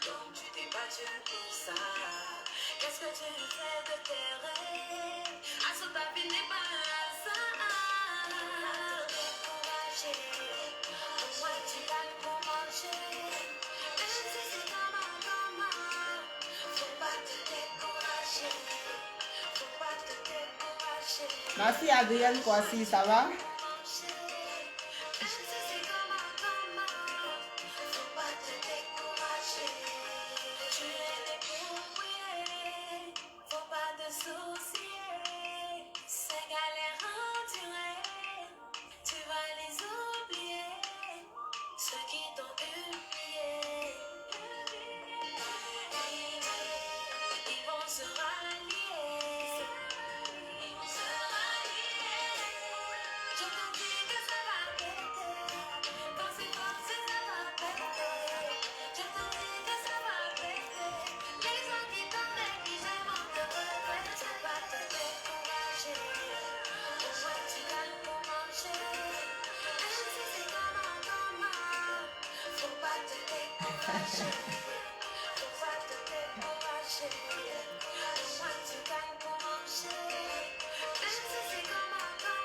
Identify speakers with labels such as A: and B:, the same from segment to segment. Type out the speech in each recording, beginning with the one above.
A: Donc tu t'es battu pour ça. Qu'est-ce que tu fais de tes rêves? À ce ta vie n'est pas un hasard. Découragé, au moins tu gagnes pour manger. Même si c'est comment, faut pas te décourager. Faut pas te décourager.
B: Merci Adrienne Kwasi, ça va?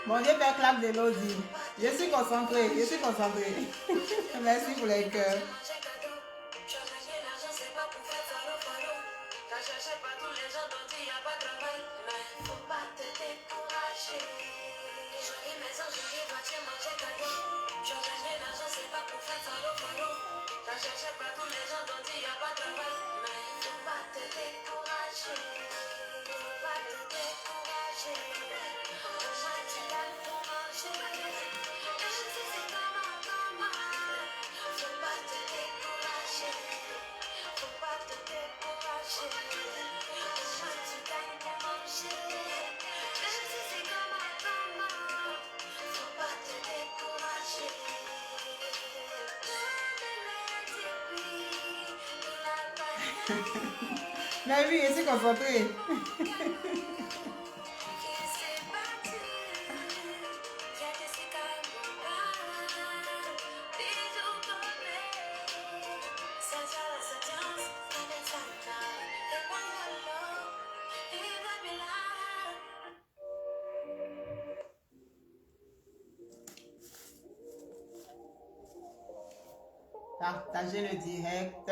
B: Mon Dieu, Père Clap de Lodi. Je suis concentrée, je suis concentrée. Merci pour les cœurs. Mais oui, je suis concentrée. Partagez le direct.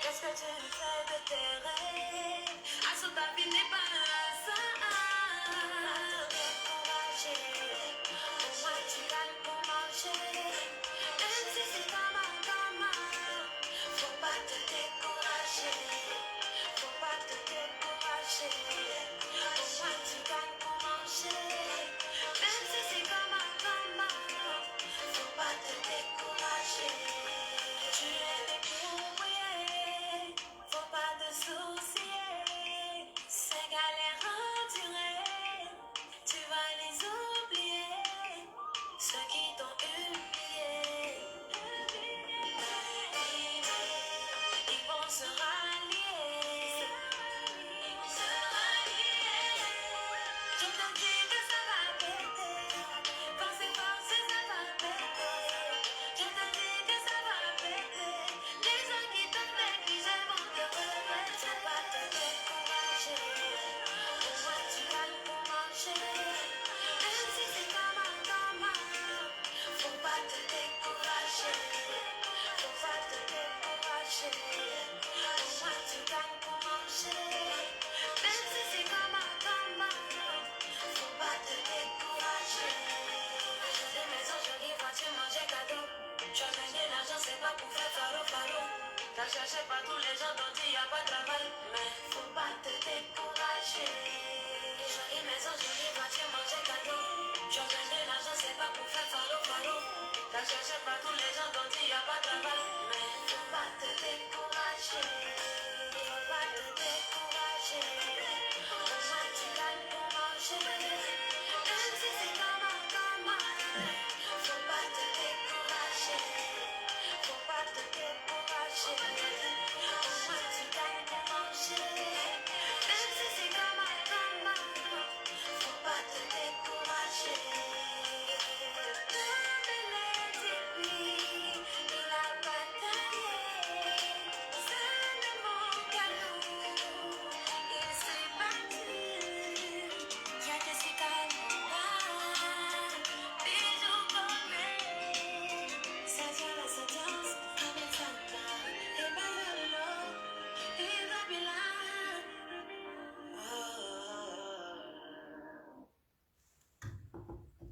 A: Qu'est-ce que tu fais de tes rêves? À ce ta vie n'est pas un hasard. Découragé, au moins tu gagnes pour manger. Même si c'est comment, faut pas te décourager. Faut pas te décourager. Au moins tu gagnes pour manger. Même si c'est comment, faut pas te décourager. Tu es débrouillé, faut pas te soucier.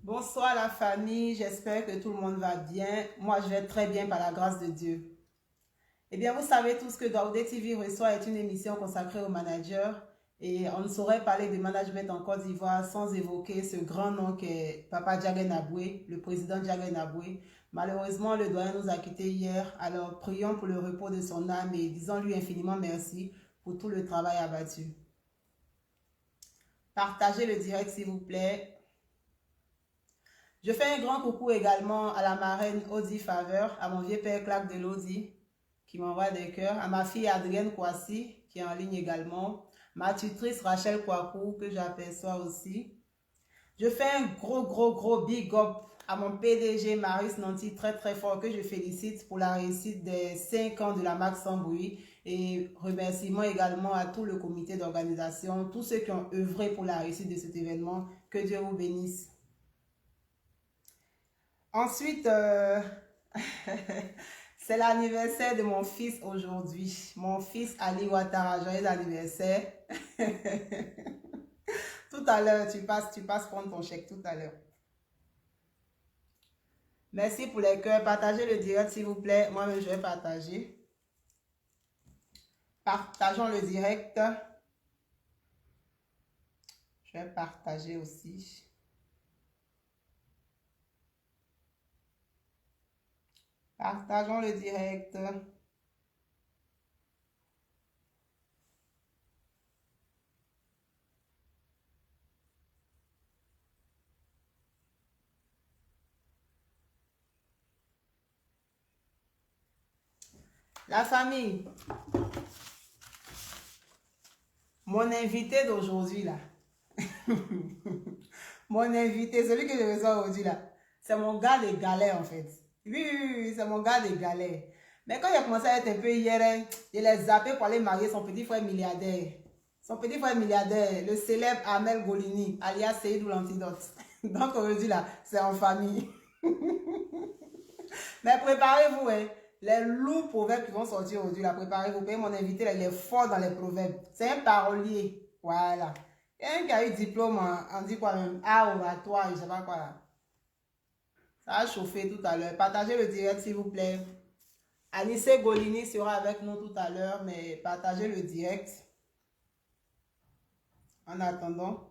B: Bonsoir la famille, j'espère que tout le monde va bien. Moi, je vais très bien par la grâce de Dieu. Eh bien, vous savez tous que Daoudé TV Reçoit est une émission consacrée aux managers et on ne saurait parler de management en Côte d'Ivoire sans évoquer ce grand nom qu'est Papa Diagué Naboué, le président Diagué Naboué. Malheureusement, le doyen nous a quittés hier, alors prions pour le repos de son âme et disons-lui infiniment merci pour tout le travail abattu. Partagez le direct s'il vous plaît. Je fais un grand coucou également à la marraine Audi Faveur, à mon vieux père Claque de l'Audi qui m'envoie des cœurs, à ma fille Adrienne Kouassi qui est en ligne également, ma tutrice Rachel Kouakou que j'aperçois aussi. Je fais un gros big up à mon PDG Marius Nanti très très fort que je félicite pour la réussite des 5 ans de la marque Sans Bruit et remerciements également à tout le comité d'organisation, tous ceux qui ont œuvré pour la réussite de cet événement. Que Dieu vous bénisse. Ensuite, c'est l'anniversaire de mon fils aujourd'hui. Mon fils Ali Ouattara, joyeux anniversaire. Tout à l'heure, tu passes prendre ton chèque tout à l'heure. Merci pour les cœurs. Partagez le direct s'il vous plaît. Moi-même, je vais partager. Partageons le direct. Je vais partager aussi. Partageons le direct. La famille. Mon invité d'aujourd'hui là. Mon invité, celui que je reçois aujourd'hui là. C'est mon gars des galets en fait. Oui, c'est mon gars des galets. Mais quand il a commencé à être un peu hier, il a zappé pour aller marier son petit frère milliardaire. Son petit frère milliardaire, le célèbre Amel Golini, alias Seydou l'antidote. Donc aujourd'hui là, c'est en famille. Mais préparez-vous, hein. Les lourds proverbes qui vont sortir aujourd'hui, là, préparez-vous. Mon invité, là, il est fort dans les proverbes. C'est un parolier. Voilà. Un qui a eu diplôme en dit quoi même? Art oratoire, je sais pas quoi là. Ça a chauffé tout à l'heure. Partagez le direct, s'il vous plaît. Anissé Golini sera avec nous tout à l'heure, mais partagez le direct. En attendant.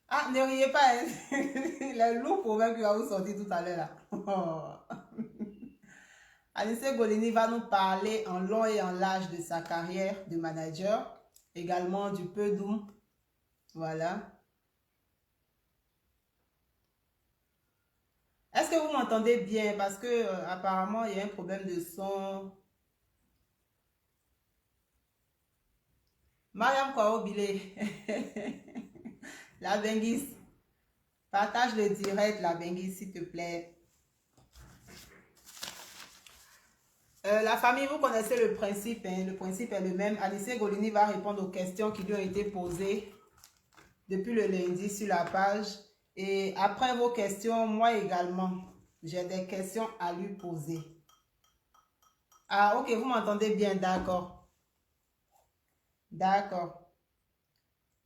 B: Ah, ne riez pas, hein. Les lourds proverbes qui va vous sortir tout à l'heure là. Oh. Anissé Golini va nous parler en long et en large de sa carrière de manager, également du peu doux. Voilà. Est-ce que vous m'entendez bien? Parce que apparemment, il y a un problème de son. Mariam Kwaobile. La Bengis. Partage le direct, la Bengis, s'il te plaît. La famille, vous connaissez le principe, hein? Le principe est le même. Anissé Golini va répondre aux questions qui lui ont été posées depuis le lundi sur la page. Et après vos questions, moi également, j'ai des questions à lui poser. Ah, ok, vous m'entendez bien, d'accord. D'accord.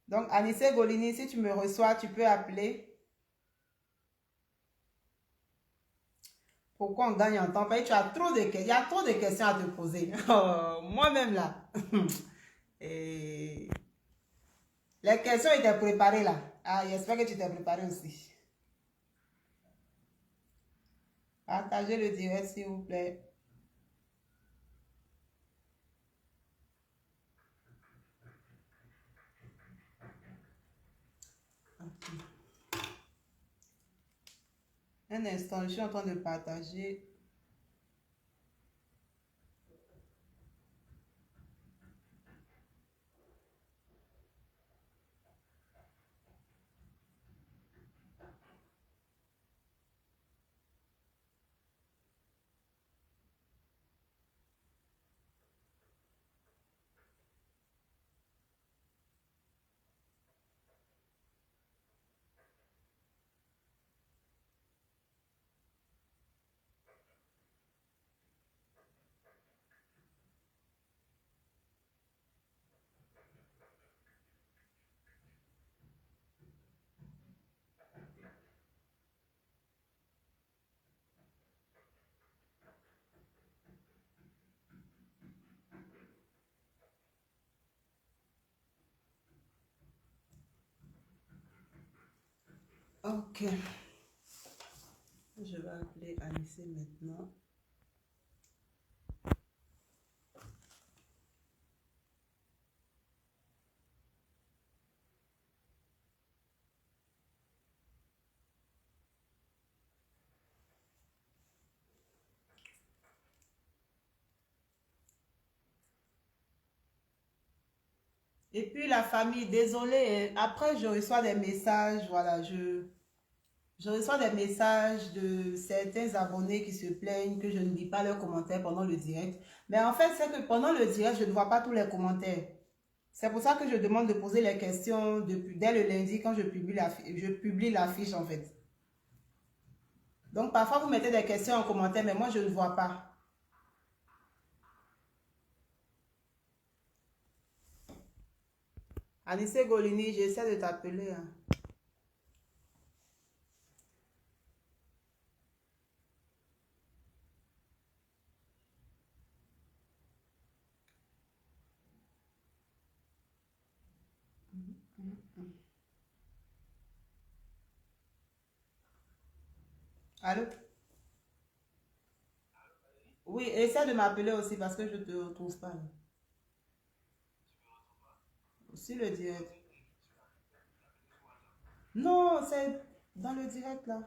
B: Donc, Anissé Golini, si tu me reçois, tu peux appeler. Pourquoi on gagne en temps? Parce que tu as trop de questions. Il y a trop de questions à te poser. Oh, moi-même là. Et les questions étaient préparées là. Ah, j'espère que tu t'es préparé aussi. Partagez le direct, s'il vous plaît. Un instant, je suis en train de partager. Ok. Je vais appeler Anissé maintenant. Et puis la famille, désolé, après je reçois des messages, voilà, je reçois des messages de certains abonnés qui se plaignent que je ne lis pas leurs commentaires pendant le direct. Mais en fait, c'est que pendant le direct, je ne vois pas tous les commentaires. C'est pour ça que je demande de poser les questions dès le lundi quand je publie la fiche en fait. Donc parfois vous mettez des questions en commentaire, mais moi je ne vois pas. Anissé Golini, j'essaie de t'appeler, hein. Allô? Oui, essaie de m'appeler aussi parce que je ne te retrouve pas, là. Aussi le direct. Non, c'est dans le direct là.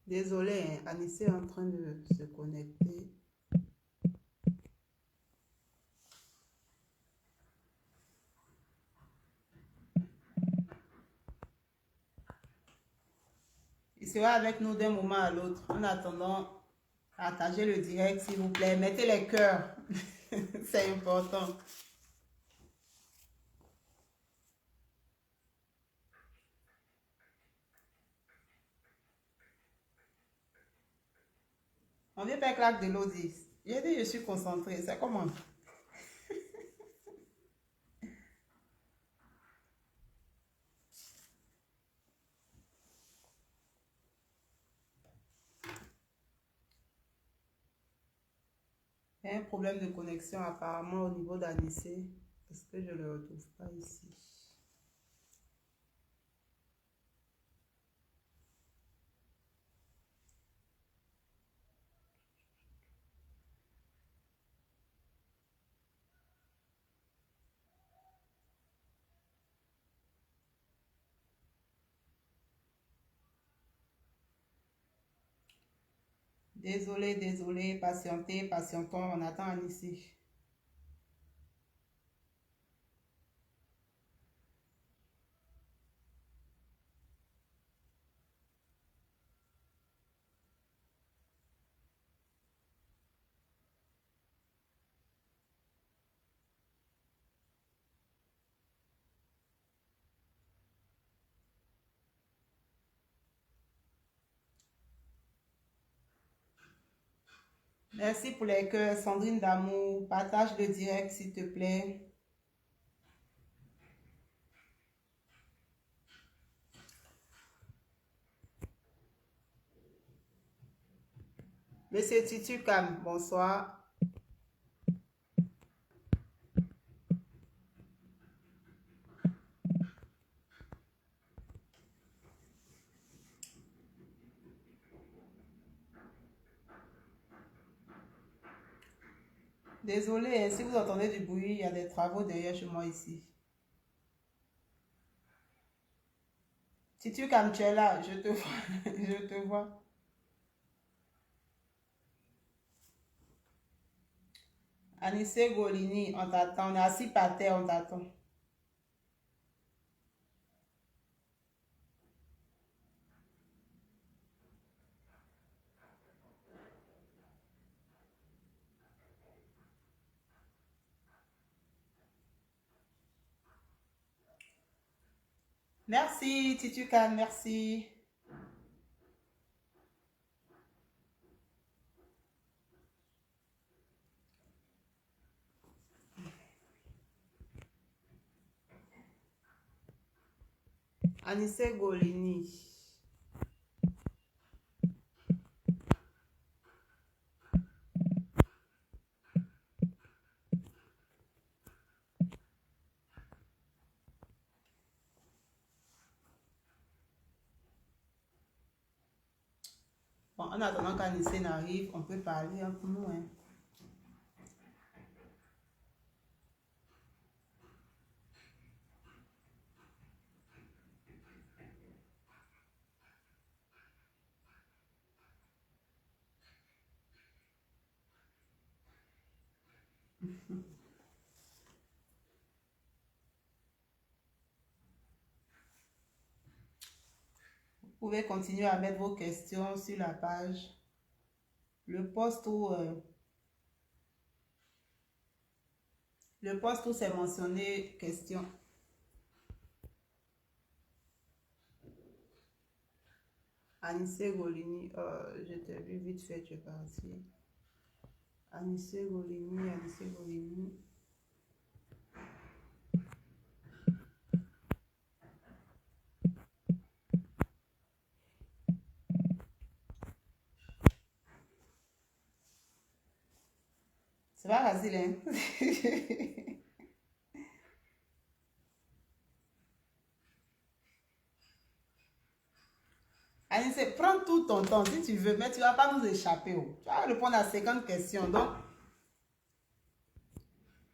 B: Désolé, hein, Anissé est en train de se connecter. Il sera avec nous d'un moment à l'autre. En attendant, partagez le direct s'il vous plaît. Mettez les cœurs. C'est important. On vient faire claque de l'Audi. J'ai dit, je suis concentrée. C'est comment? Il y a un problème de connexion apparemment au niveau d'Anissé. Parce que je ne le retrouve pas ici. Désolé, désolé. Patientez, patientons. On attend Anissé. Merci pour les cœurs. Sandrine d'amour. Partage le direct s'il te plaît. Monsieur Titucam, bonsoir. Désolé, hein, si vous entendez du bruit, il y a des travaux derrière chez moi ici. Titucam, tu es là, je te vois. Je te vois. Anissé Golini, on t'attend. On est assis par terre, on t'attend. Merci, Titucam, merci. Anissé Golini. En attendant qu'Anissé n'arrive, on peut parler entre nous. Hein. Vous pouvez continuer à mettre vos questions sur la page. Le post où c'est mentionné question. Anissé Golini, je t'ai vu vite fait, tu es parti. Anissé Golini, Anissé Golini. C'est pas facile, hein? Anissé, prends tout ton temps si tu veux, mais tu ne vas pas nous échapper. Oh. Tu vas répondre à 50 questions. Donc,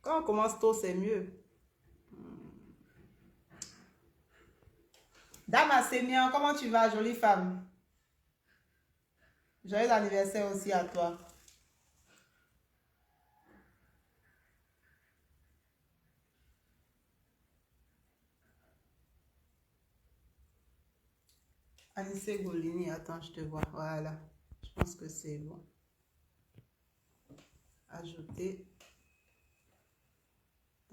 B: quand on commence tôt, c'est mieux. Dame Assémian, comment tu vas, jolie femme? Joyeux anniversaire aussi à toi. Anissé Golini, attends, je te vois. Voilà. Je pense que c'est bon. Ajouter.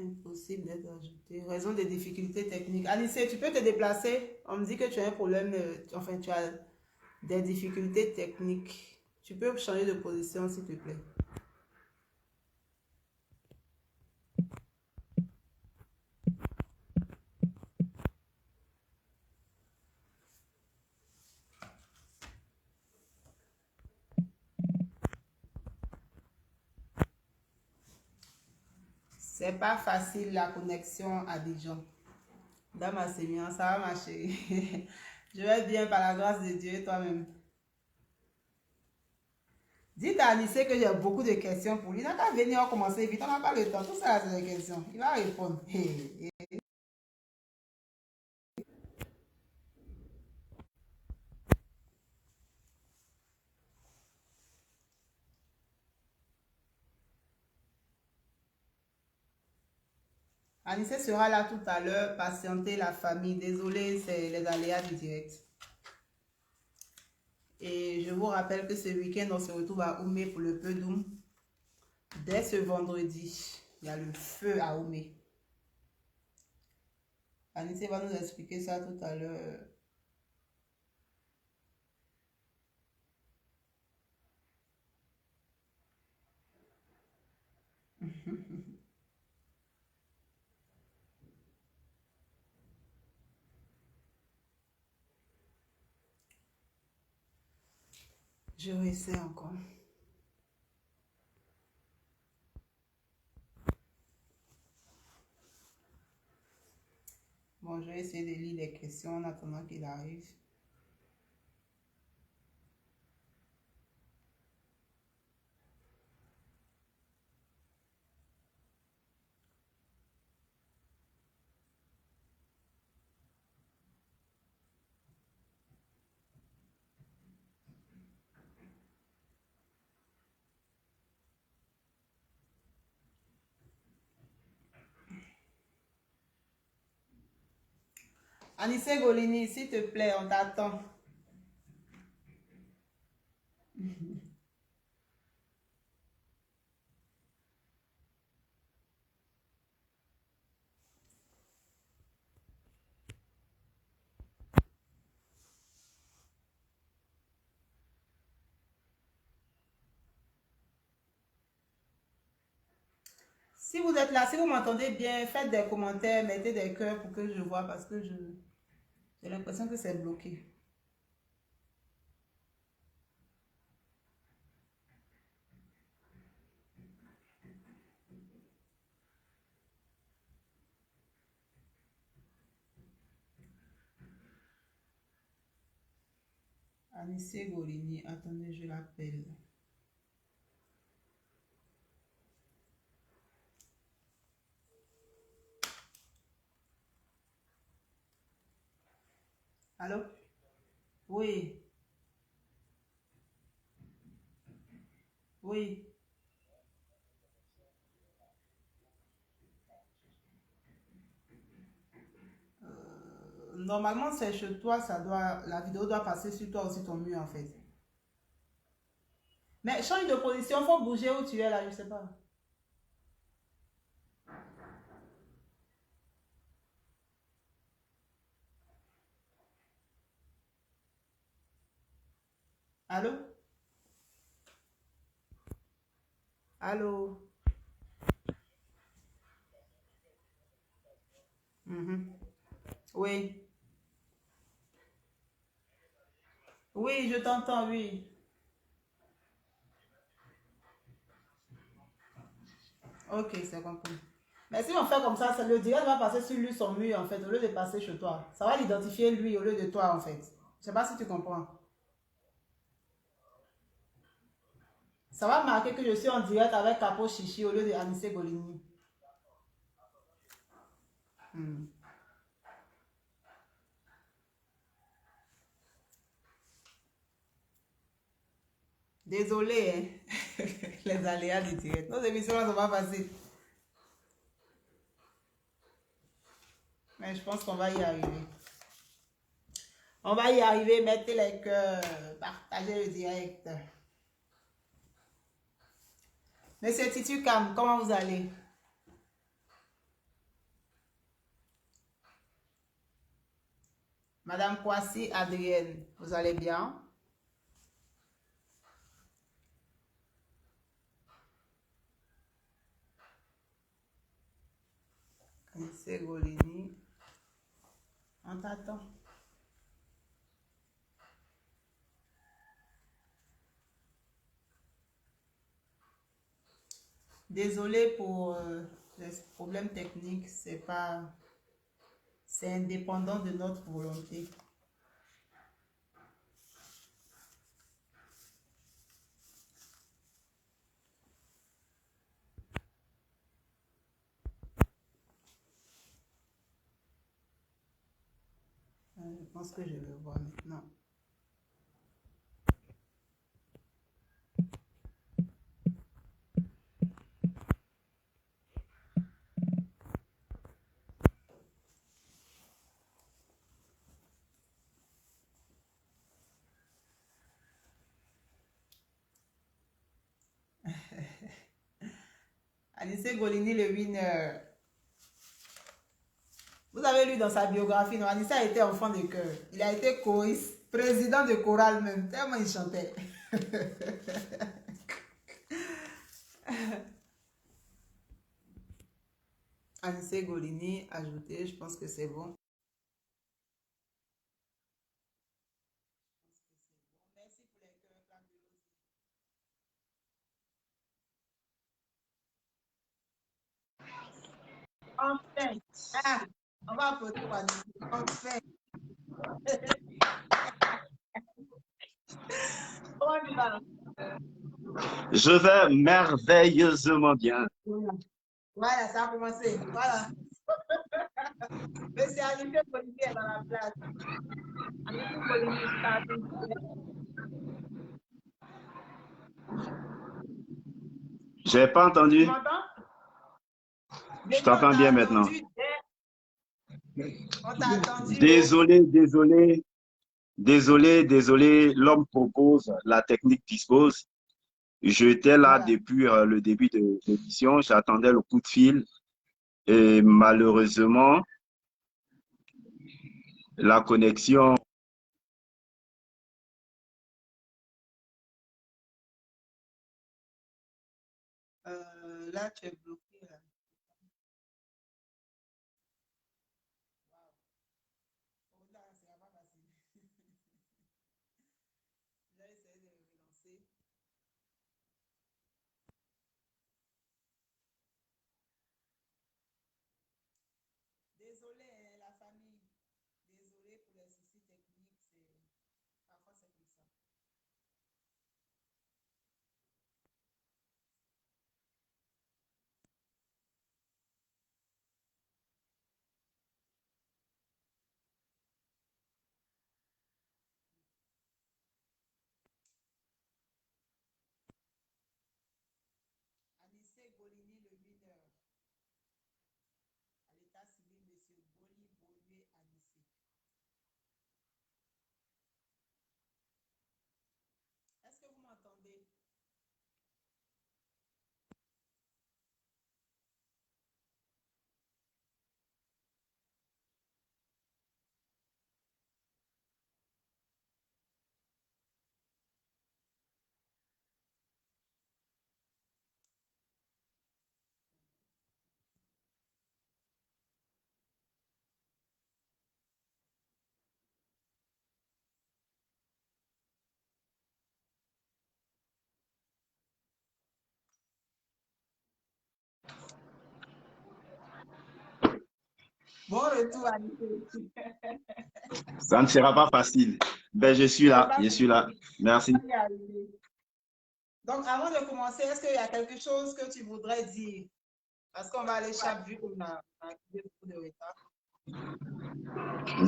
B: Impossible d'être ajouté. Raison des difficultés techniques. Anissé, tu peux te déplacer? On me dit que tu as un problème. Enfin, tu as des difficultés techniques. Tu peux changer de position, s'il te plaît. C'est pas facile la connexion à Dijon. Dame Assémian, ça va marcher. Je vais bien par la grâce de Dieu et toi-même. Dites à Anissé que j'ai beaucoup de questions pour lui. Il n'a qu'à venir commencer vite, on n'a pas le temps. Tout ça, c'est des questions. Il va répondre. Anissé sera là tout à l'heure. Patientez la famille. Désolé, c'est les aléas du direct. Et je vous rappelle que ce week-end, on se retrouve à Oumé pour le Pedoum. Dès ce vendredi, il y a le feu à Oumé. Anissé va nous expliquer ça tout à l'heure. Je réessaie encore. Bon, je vais essayer de lire les questions en attendant qu'il arrive. Anissé Golini, s'il te plaît, on t'attend. Si vous êtes là, si vous m'entendez bien, faites des commentaires, mettez des cœurs pour que je vois parce que j'ai l'impression que c'est bloqué. Anissé Golini, attendez, je l'appelle. Allô? Oui, oui. Normalement, c'est chez toi, la vidéo doit passer sur toi aussi, ton mur, en fait. Mais change de position, faut bouger où tu es là, je sais pas. Allô? Allô? Mhm. Oui. Oui, je t'entends, oui. Ok, c'est compris. Mais si on fait comme ça, le direct va passer sur lui, son mur, en fait, au lieu de passer chez toi. Ça va l'identifier lui au lieu de toi, en fait. Je sais pas si tu comprends. Ça va marquer que je suis en direct avec Capo Chichi au lieu de Anissé Golini. Hmm. Désolé, hein. Les aléas du direct. Nos émissions là sont pas faciles. Mais je pense qu'on va y arriver. On va y arriver, mettez les cœurs, partagez le direct. Monsieur Titu Cam, comment vous allez? Madame Kwasi Adrienne, vous allez bien? Anissé Golini, on t'attend. Désolé pour les problèmes techniques, c'est indépendant de notre volonté. Je pense que je le vois maintenant. Anissé Golini, le winner. Vous avez lu dans sa biographie, non? Anissé a été enfant de cœur. Il a été choriste, président de chorale même, tellement il chantait. Anissé Golini, ajouté, je pense que c'est bon. Merci pour les cœurs, Claque de Lozzie. Enfin, ah, on va applaudir pour Anissé. Enfin. Comment tu vas?
C: Je vais merveilleusement bien.
B: Voilà, ça a commencé. Voilà. Monsieur Anissé Golini est dans la place. Anissé Golini,
C: J'ai pas
B: tu
C: entendu.
B: m'entends?
C: Je
B: Déjà, on
C: t'entends
B: t'a
C: bien maintenant.
B: attendu. On t'a attendu. Oh.
C: Désolé, désolé, désolé, désolé. L'homme propose, la technique dispose. J'étais là
B: Voilà.
C: depuis le début de l'émission. J'attendais le coup de fil et malheureusement, la connexion.
B: Là, tu es bloqué. Là. Oh, là, c'est pas facile. Je vais essayer de relancer. Désolé, hein, la famille. Désolé pour les soucis techniques. Parfois, c'est comme ça. Bon retour, Anissé.
C: Ça ne sera pas facile. Ben, je suis là, je suis là. Merci.
B: Donc, avant de commencer, est-ce qu'il y a quelque chose que tu voudrais dire? Parce qu'on va aller chaque vu qu'on a beaucoup de retard.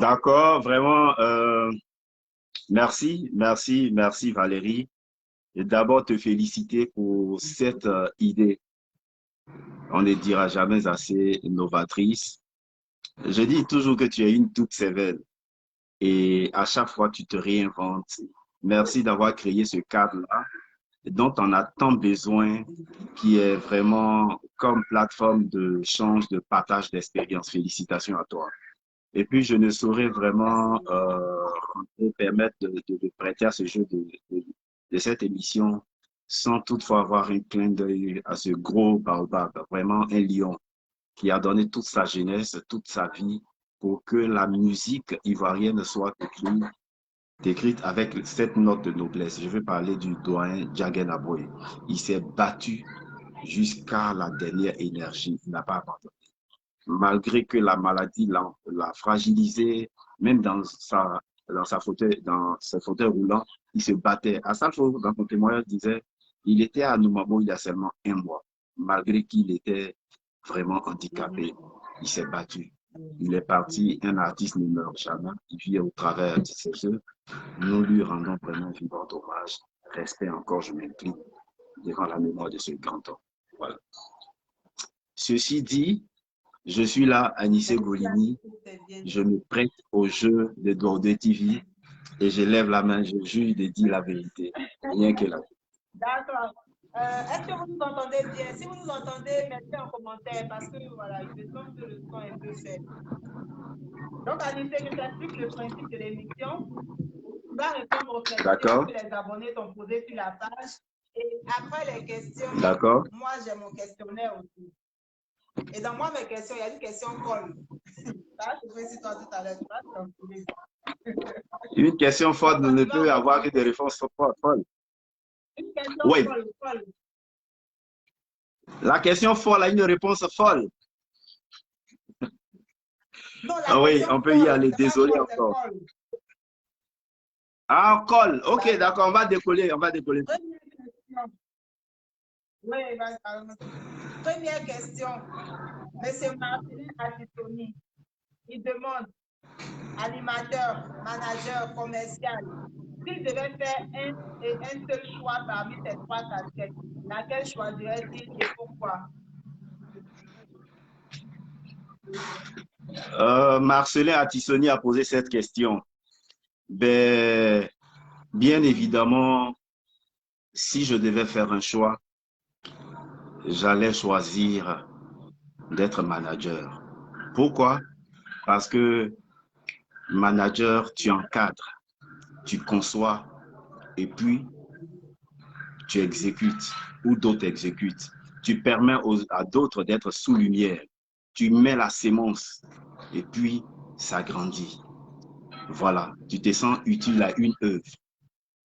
C: D'accord, vraiment, merci, merci, merci Valérie. Et d'abord te féliciter pour cette idée. On ne dira jamais assez novatrice. Je dis toujours que tu es une toute sévère et à chaque fois tu te réinventes. Merci d'avoir créé ce cadre-là dont on a tant besoin, qui est vraiment comme plateforme de change, de partage d'expérience. Félicitations à toi. Et puis, je ne saurais vraiment me permettre de prêter à ce jeu de cette émission sans toutefois avoir un clin d'œil à ce gros baobab, vraiment un lion qui a donné toute sa jeunesse, toute sa vie pour que la musique ivoirienne soit écrite avec cette note de noblesse. Je veux parler du doyen Djagen Aboye. Il s'est battu jusqu'à la dernière énergie. Il n'a pas abandonné. Malgré que la maladie l'a fragilisé, même dans ses fauteuils roulants, il se battait. À chaque fois, dans son témoignage, il disait, il était à Noumamo il y a seulement 1 mois. Malgré qu'il était vraiment handicapé, il s'est battu. Il est parti, un artiste ne meurt jamais, il vit au travers de ses œuvres. Nous lui rendons vraiment un vibrant hommage. Respect encore, je m'incline devant la mémoire de ce grand homme. Voilà. Ceci dit, je suis là, Anissé Golini. Je me prête au jeu de Doré TV et je lève la main, je jure de dire la vérité. Rien que la vérité.
B: D'accord. Est-ce que vous nous entendez bien? Si vous nous entendez, mettez en commentaire parce que voilà, il me semble que le son est un peu faible. Donc, Anissé, je t'explique le principe de l'émission. Tu vas répondre aux questions que les abonnés t'ont posées sur la page. Et après les questions, moi j'ai mon questionnaire aussi. Et dans moi, mes questions, il y a une question folle. Ça, je fais sur toi tout à l'heure.
C: Une question folle ne peut avoir que des réponses folles.
B: Une question folle.
C: La question folle a une réponse folle.
B: Non,
C: ah oui, on peut y aller. Désolé
B: folle,
C: encore. Ah, colle. Ok, d'accord, on va décoller.
B: Oui, première question. Monsieur Martin Atitoni, il demande, animateur, manager, commercial, s'il devait faire un seul choix parmi ces 3 casquettes, laquelle choisirait-il et pourquoi?
C: Marcelin Atissoni a posé cette question. Ben, bien évidemment, si je devais faire un choix, j'allais choisir d'être manager. Pourquoi? Parce que manager, tu encadres, tu conçois et puis tu exécutes ou d'autres exécutent. Tu permets à d'autres d'être sous lumière. Tu mets la sémence et puis ça grandit. Voilà, tu te sens utile à une œuvre.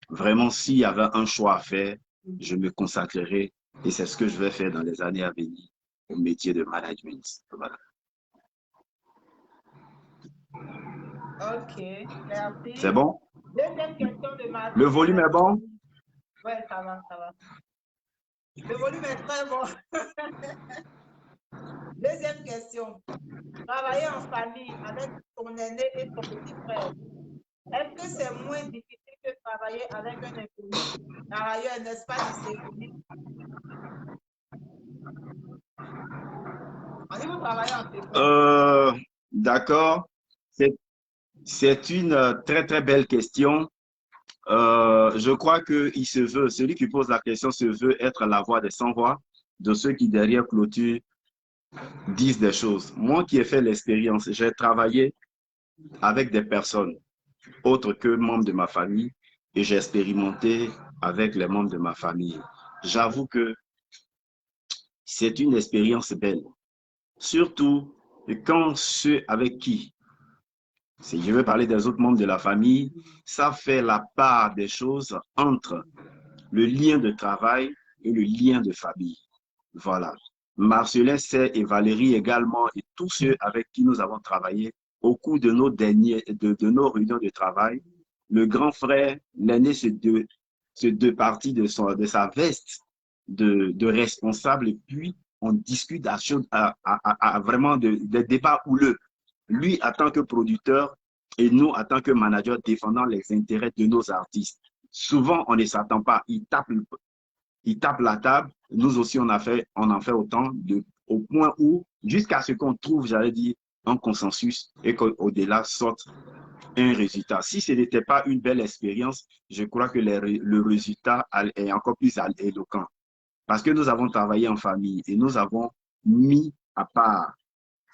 C: Vraiment, s'il y avait un choix à faire, je me consacrerai et c'est ce que je vais faire dans les années à venir au métier de management. Voilà.
B: Ok, merci.
C: C'est bon?
B: Deuxième question de Martin.
C: Le volume est bon?
B: Oui, ça va. Le volume est très bon. Deuxième question. Travailler en famille avec ton aîné et ton petit frère, est-ce que c'est moins difficile que travailler avec un inconnu? Par ailleurs, n'est-ce pas dyséphonique? On dit vous travaillez en famille.
C: D'accord. C'est une très, très belle question. Je crois qu'il se veut, celui qui pose la question se veut être la voix des sans-voix, de ceux qui derrière clôture disent des choses. Moi qui ai fait l'expérience, j'ai travaillé avec des personnes autres que membres de ma famille et j'ai expérimenté avec les membres de ma famille. J'avoue que c'est une expérience belle, surtout quand ceux avec qui, si je veux parler des autres membres de la famille, ça fait la part des choses entre le lien de travail et le lien de famille. Voilà. Marcelin sait et Valérie également et tous ceux avec qui nous avons travaillé au cours de de nos réunions de travail, le grand frère, l'aîné se départit de sa veste de responsable et puis on discute à vraiment des débats houleux. Lui en tant que producteur et nous en tant que manager défendant les intérêts de nos artistes. Souvent, on ne s'attend pas. Il tape la table. Nous aussi, on en fait autant au point où, jusqu'à ce qu'on trouve, j'allais dire, un consensus et qu'au-delà sorte un résultat. Si ce n'était pas une belle expérience, je crois que le résultat est encore plus éloquent. Parce que nous avons travaillé en famille et nous avons mis à part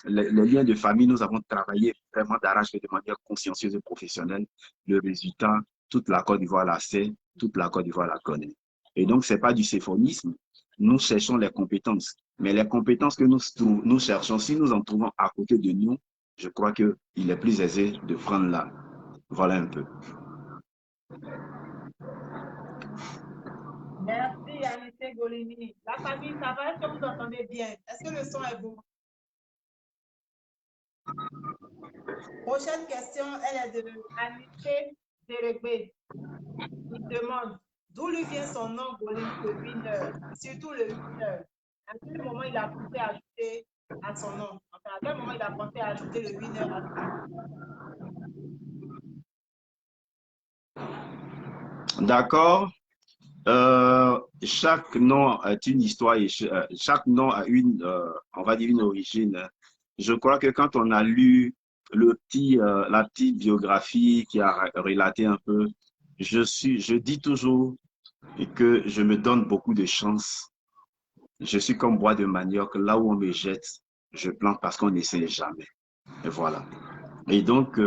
C: les liens de famille, nous avons travaillé vraiment d'arrache-pied de manière consciencieuse et professionnelle. Le résultat, toute la Côte d'Ivoire la sait, toute la Côte d'Ivoire la connaît. Et donc, ce n'est pas du séphonisme. Nous cherchons les compétences. Mais les compétences que nous cherchons, si nous en trouvons à côté de nous, je crois qu'il est plus aisé de prendre là. Voilà un peu.
B: Merci, Anissé Golini. La famille, ça va? Est-ce que vous entendez bien? Est-ce que le son est bon? Prochaine question, elle est de Anissé Deregbé. Il demande d'où lui vient son nom, Golini, le winner, surtout le winner. À quel moment il a pensé ajouter à son nom? Enfin, à quel moment il a pensé ajouter le winner à son nom?
C: D'accord. Chaque nom est une histoire et chaque nom a on va dire une origine. Je crois que quand on a lu la petite biographie qui a relaté un peu, je dis toujours que je me donne beaucoup de chance. Je suis comme bois de manioc, là où on me jette, je plante parce qu'on n'essaie jamais. Et voilà. Et donc,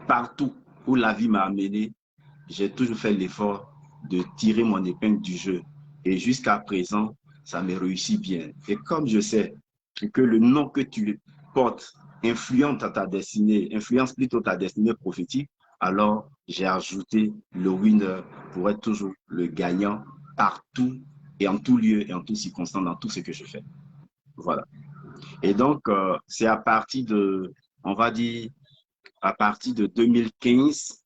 C: partout où la vie m'a amené, j'ai toujours fait l'effort de tirer mon épingle du jeu. Et jusqu'à présent, ça me réussit bien. Et comme je sais que le nom que tu portes influence plutôt ta destinée prophétique, alors j'ai ajouté le winner pour être toujours le gagnant partout et en tout lieu et en toutes circonstances dans tout ce que je fais. Voilà. Et donc, c'est à partir on va dire, à partir de 2015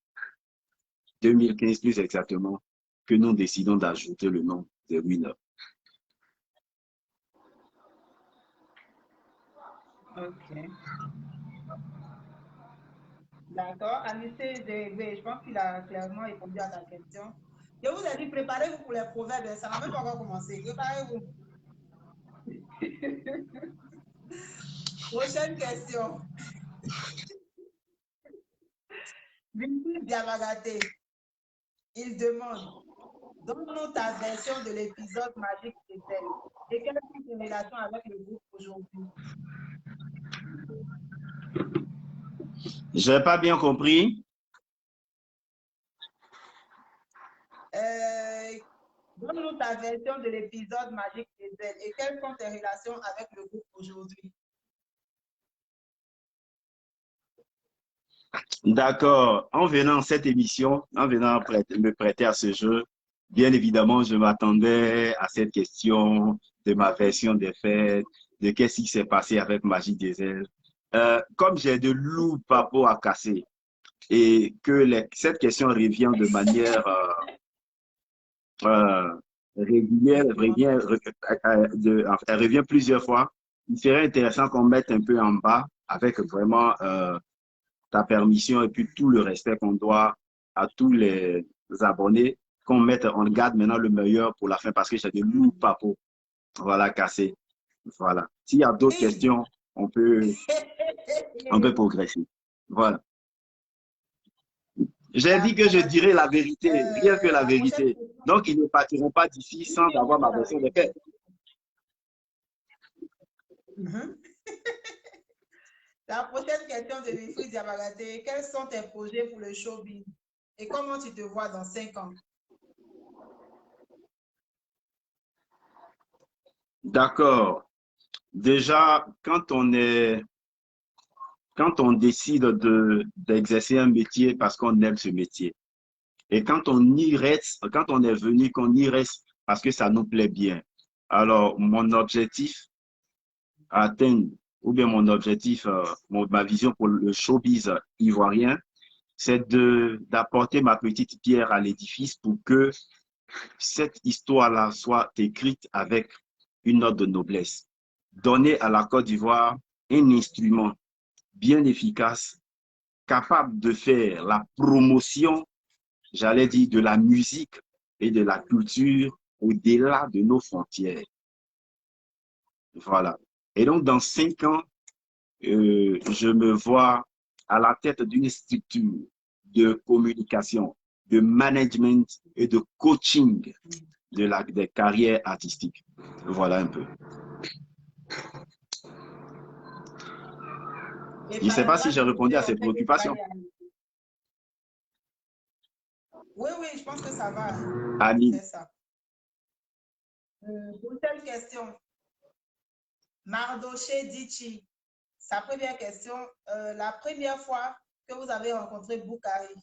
C: plus exactement, que nous décidons d'ajouter le nom de winner.
B: Ok. D'accord. Anissé Deregbé, je pense qu'il a clairement répondu à ta question. Je vous ai dit, préparez-vous pour les proverbes. Ça n'a même pas encore commencé. Préparez-vous. Prochaine question. Vincent Diamagaté, il demande, donne-nous ta version de l'épisode magique de Zel et quelle est ta relation avec le groupe aujourd'hui?
C: Je n'ai pas bien compris.
B: Donne-nous ta version de l'épisode magique de Zel et quelles sont tes relations avec le groupe aujourd'hui?
C: D'accord. En venant à cette émission, en venant me prêter à ce jeu, bien évidemment, je m'attendais à cette question de ma version des faits, de qu'est-ce qui s'est passé avec Magie des ailes. Comme j'ai de lourds papeaux à casser et que cette question revient de manière régulière, elle revient plusieurs fois, il serait intéressant qu'on mette un peu en bas avec vraiment ta permission et puis tout le respect qu'on doit à tous les abonnés, on garde maintenant le meilleur pour la fin parce que j'ai de lourds papeaux. Voilà, cassé. Voilà. S'il y a d'autres questions, on peut progresser. Voilà. J'ai dit que je dirais la vérité, rien que la vérité. Donc, ils ne partiront pas d'ici sans avoir ma version de fait.
B: La prochaine question de Wilfried Diamagaté, quels sont tes projets pour le showbiz et comment tu te vois dans 5 ans?
C: D'accord. Déjà, quand on décide d'exercer un métier parce qu'on aime ce métier, et quand on y reste, quand on est venu, qu'on y reste parce que ça nous plaît bien, Alors, mon objectif à atteindre, ou bien mon objectif, ma vision pour le showbiz ivoirien, c'est d'apporter ma petite pierre à l'édifice pour que cette histoire-là soit écrite avec une note de noblesse. Donner à la Côte d'Ivoire un instrument bien efficace, capable de faire la promotion, j'allais dire, de la musique et de la culture au-delà de nos frontières. Voilà. Et donc, dans 5 ans, je me vois à la tête d'une structure de communication, de management et de coaching des carrières artistiques. Voilà un peu.
B: Et
C: Je ne
B: par
C: sais
B: la
C: pas si
B: grâce
C: j'ai
B: de
C: répondu
B: Dieu,
C: à
B: on
C: ces
B: sait que tu vas
C: préoccupations.
B: y arriver. Oui, oui, je pense que ça va.
C: Annie,
B: C'est ça. Prochaine question. Mardoché Dichi. Sa première question, la première fois que vous avez rencontré Boukari.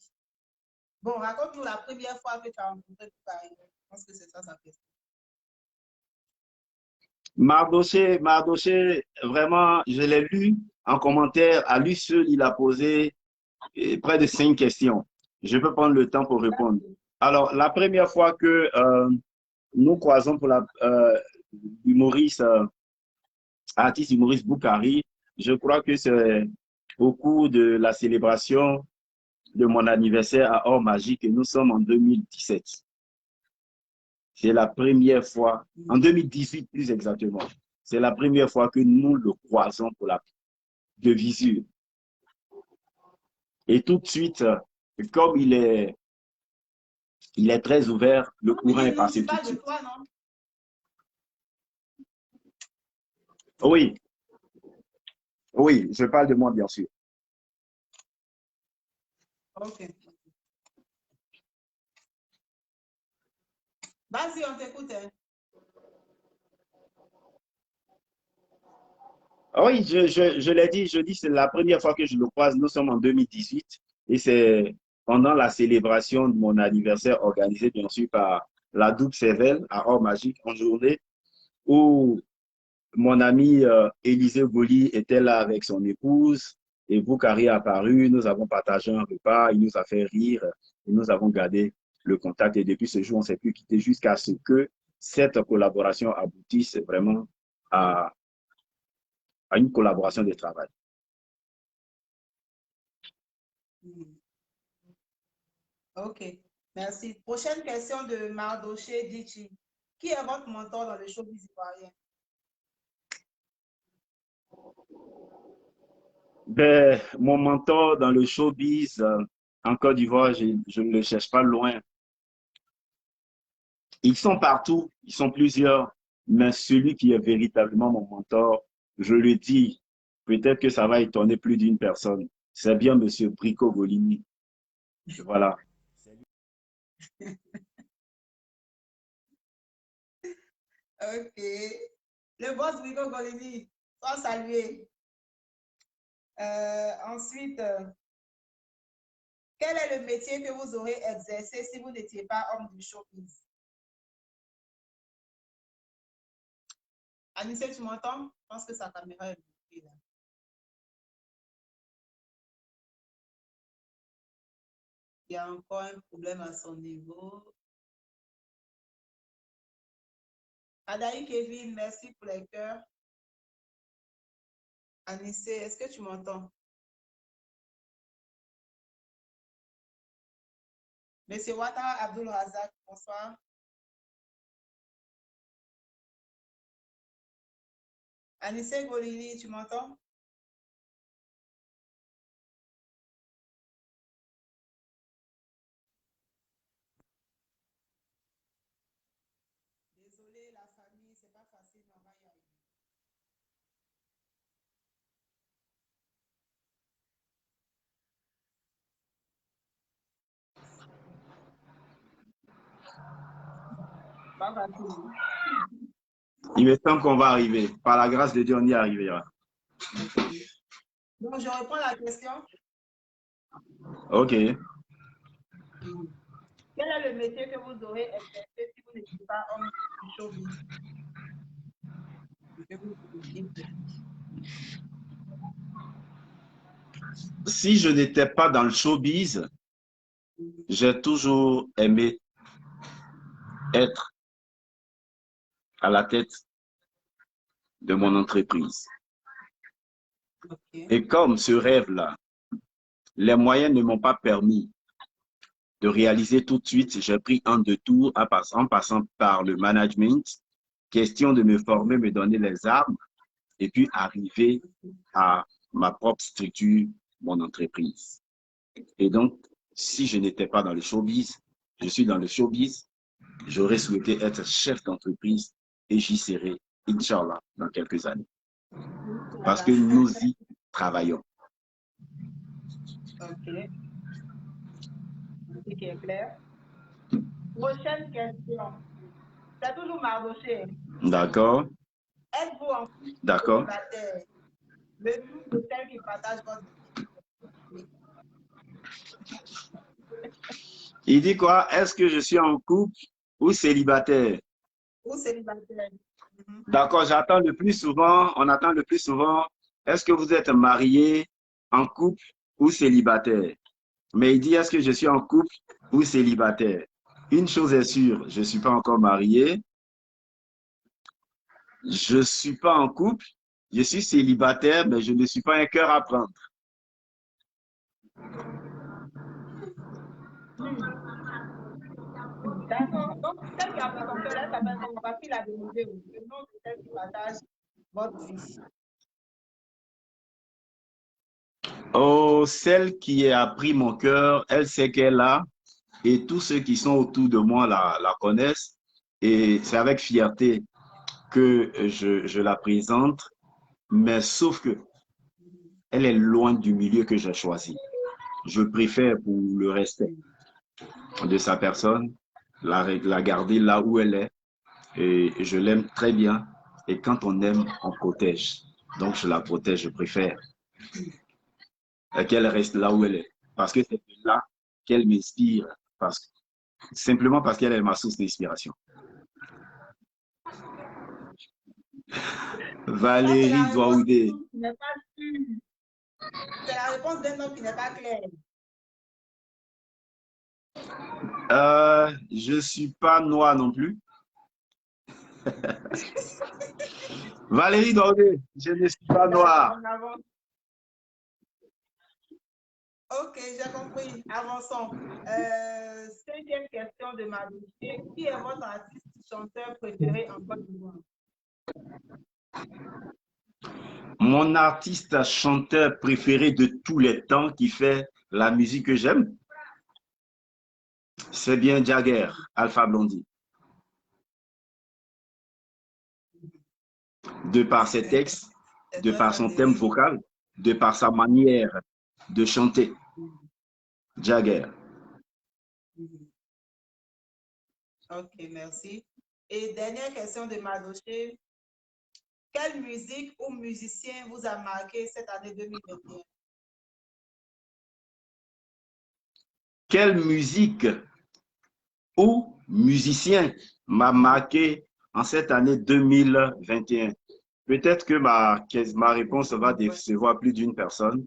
B: Bon, raconte-nous la première fois que tu as rencontré Boukari. Je pense que c'est ça sa question.
C: Mardoché, vraiment, je l'ai lu en commentaire. À lui seul, il a posé près de 5 questions. Je peux prendre le temps pour répondre. Alors, la première fois que nous croisons pour humoriste, artiste humoriste Boukari, je crois que c'est au cours de la célébration de mon anniversaire à Or Magique et nous sommes en 2017. C'est la première fois, en 2018 plus exactement, c'est la première fois que nous le croisons de visu. Et tout de suite, comme il est très ouvert, le courant est passé tout de suite.
B: Tu parles de toi, non?
C: Oui, oui, je parle de moi, bien sûr.
B: Ok. Vas-y, on t'écoute. Hein.
C: Oui, je l'ai dit, c'est la première fois que je le croise. Nous sommes en 2018 et c'est pendant la célébration de mon anniversaire organisée, bien sûr, par la Double Cervelle à Or Magique en journée où mon ami Élisée Goli était là avec son épouse et Boukari est apparu. Nous avons partagé un repas, il nous a fait rire et nous avons gardé le contact. Et depuis ce jour, on ne s'est plus quitté jusqu'à ce que cette collaboration aboutisse vraiment à une collaboration de travail.
B: Ok, merci. Prochaine question de Mardoché Dichi. Qui est votre mentor dans le showbiz ivoirien?
C: Ben, mon mentor dans le showbiz en Côte d'Ivoire, je ne le cherche pas loin. Ils sont partout, ils sont plusieurs, mais celui qui est véritablement mon mentor, je le dis, peut-être que ça va étonner plus d'une personne. C'est bien Monsieur Brico Golini. Voilà.
B: Ok. Le boss Brico Golini, soit salué. Ensuite, quel est le métier que vous aurez exercé si vous n'étiez pas homme du showbiz? Anissé, tu m'entends? Je pense que sa caméra est bloquée là. Il y a encore un problème à son niveau. Adaï Kevin, merci pour les cœurs. Anissé, est-ce que tu m'entends? Monsieur Ouattara Abdul Razak, bonsoir. Anissé Golini, tu m'entends? Désolée, la famille, c'est pas facile, mais on va y arriver. Pas facile.
C: Il me semble qu'on va arriver. Par la grâce de Dieu, on y arrivera.
B: Donc, je reprends la question.
C: OK.
B: Quel est le métier que vous aurez exercé si vous n'étiez pas homme du showbiz? Je vous écoute.
C: Si je n'étais pas dans le showbiz, j'ai toujours aimé être à la tête de mon entreprise.
B: Ok.
C: Et comme ce rêve-là, les moyens ne m'ont pas permis de réaliser tout de suite, j'ai pris un détour en passant par le management, question de me former, me donner les armes et puis arriver à ma propre structure, mon entreprise. Et donc, si je n'étais pas dans le showbiz, je suis dans le showbiz, j'aurais souhaité être chef d'entreprise et j'y serai, Inch'Allah, dans quelques années. Parce que nous y travaillons.
B: Ok. C'est qui est clair. Prochaine question. C'est toujours Mardoché.
C: D'accord?
B: Êtes-vous en couple
C: D'accord.
B: célibataire? Le nom de celle qui partage votre vie.
C: Il dit quoi? Est-ce que je suis en couple ou célibataire?
B: Ou célibataire.
C: D'accord, on attend le plus souvent, est-ce que vous êtes marié, en couple ou célibataire? Mais il dit, est-ce que je suis en couple ou célibataire? Une chose est sûre, je ne suis pas encore marié, je ne suis pas en couple, je suis célibataire, mais je ne suis pas un cœur à prendre.
B: D'accord. Donc, celle qui a pris son cœur, elle s'appelle comment? Parce qu'il a demandé le nom de celle qui partage votre vie.
C: Oh, celle qui a pris mon cœur, elle sait qu'elle a, et tous ceux qui sont autour de moi la connaissent, et c'est avec fierté que je la présente, mais sauf que elle est loin du milieu que j'ai choisi. Je préfère, pour le respect de sa personne, la garder là où elle est, et je l'aime très bien, et quand on aime, on protège. Donc je la protège, je préfère qu'elle reste là où elle est, parce que c'est là qu'elle m'inspire, simplement parce qu'elle est ma source d'inspiration.
B: Ça, c'est la
C: Valérie
B: réponse
C: Douaoudé.
B: qui n'est pas sûre. C'est la réponse d'un homme qui n'est pas clair.
C: Je suis pas noir non plus. Valérie Douaoudé, je ne suis pas noir.
B: On avance. Ok, j'ai compris. Avançons. Cinquième question de ma dossier. Qui est votre artiste chanteur préféré en Côte d'Ivoire?
C: Mon artiste chanteur préféré de tous les temps qui fait la musique que j'aime, c'est bien Jagger, Alpha Blondy. De par ses textes, de par son thème vocal, de par sa manière de chanter. Jagger.
B: Ok, merci. Et dernière question de ma dossier. Quelle musique ou musicien vous a marqué cette année 2021?
C: Quelle musique ou musicien m'a marqué en cette année 2021? Peut-être que ma réponse va décevoir plus d'une personne,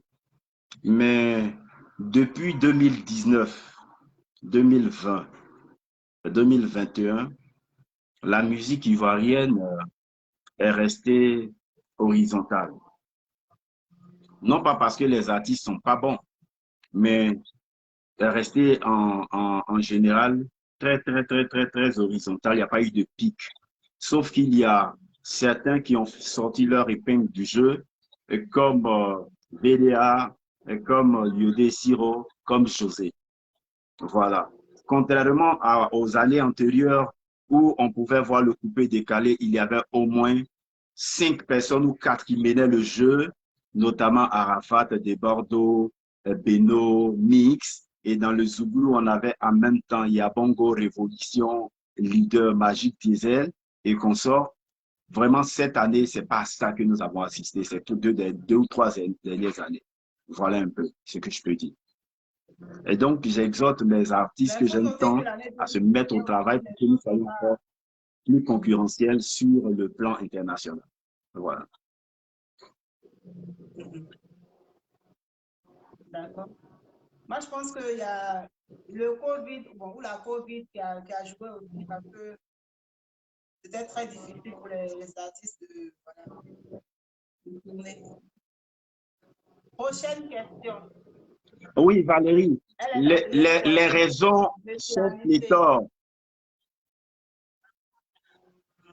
C: mais depuis 2019, 2020, 2021, la musique ivoirienne est restée horizontale. Non pas parce que les artistes sont pas bons, mais est restée en général très horizontale. Il n'y a pas eu de pic. Sauf qu'il y a certains qui ont sorti leur épingle du jeu, comme VDA, comme Yodé Siro, comme José. Voilà. Contrairement aux années antérieures où on pouvait voir le coupé décalé, il y avait au moins 5 personnes ou 4 qui menaient le jeu, notamment Arafat de Bordeaux, Beno, Mix. Et dans le Zouglou, on avait en même temps Yabongo, Révolution, Leader, Magique Diesel et consorts. Vraiment, cette année, c'est pas ça que nous avons assisté, c'est toutes deux ou trois dernières années. Voilà un peu ce que je peux dire. Et donc, j'exhorte mes artistes que j'aime tant à se mettre au travail pour que nous soyons encore plus concurrentiels sur le plan international. Voilà.
B: D'accord. Moi, je pense qu'il y a le Covid, bon, ou la Covid qui a joué aussi parce que c'était très difficile pour les artistes de, voilà, de tourner. Prochaine question.
C: Oui, Valérie,
B: Elle est d'Adrienne
C: les
B: Kouassi.
C: raisons
B: Monsieur
C: sont
B: Anissé.
C: pléthores.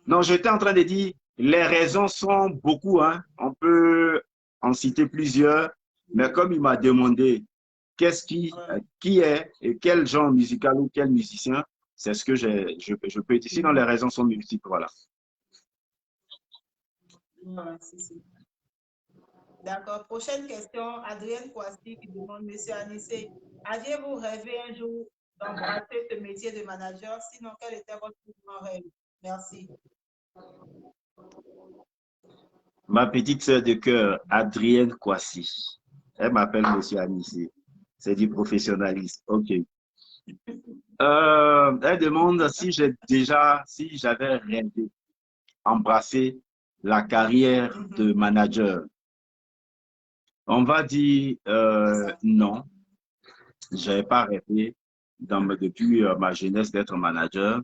C: Non, j'étais en train de dire, les raisons sont beaucoup, hein. On peut en citer plusieurs, mais comme il m'a demandé qui est et quel genre musical ou quel musicien, c'est ce que je peux dire. Sinon, les raisons sont multiples, voilà.
B: Ouais, si. D'accord. Prochaine question. Adrienne Kouassi qui demande, Monsieur Anissé, aviez-vous rêvé un jour d'embrasser ce métier de manager? Sinon, quel était votre plus grand rêve? Merci.
C: Ma petite sœur de cœur, Adrienne Kouassi. Elle m'appelle Monsieur Anissé. C'est du professionnalisme. OK. Elle demande si j'avais rêvé embrasser la carrière de manager. On va dire non, je n'avais pas rêvé depuis ma jeunesse d'être manager.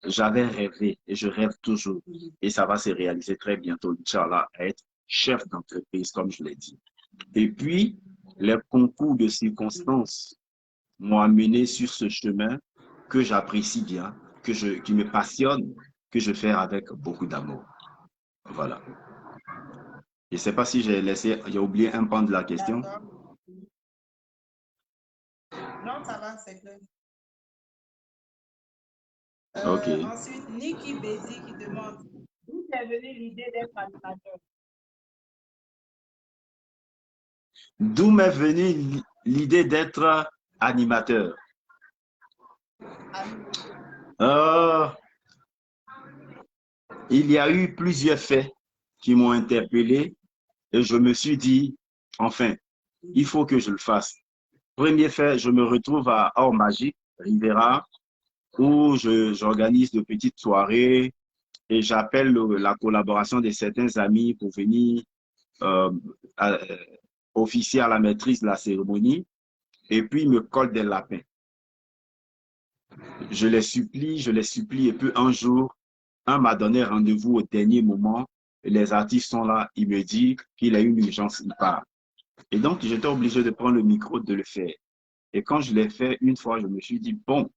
C: J'avais rêvé et je rêve toujours. Et ça va se réaliser très bientôt, Inch'Allah, à être chef d'entreprise, comme je l'ai dit. Et puis, les concours de circonstances m'ont amené sur ce chemin que j'apprécie bien, qui me passionne, que je fais avec beaucoup d'amour. Voilà. Je ne sais pas si j'ai oublié un pan de la question.
B: Non, ça va, c'est clair.
C: Ok.
B: Ensuite, Niki Bézi qui demande d'où est venue l'idée d'être animateur?
C: D'où m'est venue l'idée d'être animateur? Euh, il y a eu plusieurs faits qui m'ont interpellé et je me suis dit, enfin, il faut que je le fasse. Premier fait, je me retrouve à Or Magique, Rivera, où j'organise de petites soirées et j'appelle la collaboration de certains amis pour venir euh, à- officier à la maîtrise de la cérémonie et puis ils me collent des lapins. Je les supplie et puis un jour, un m'a donné rendez-vous au dernier moment. Les artistes sont là, il me dit qu'il a une urgence, il part. Et donc, j'étais obligé de prendre le micro, de le faire. Et quand je l'ai fait une fois, je me suis dit, bon,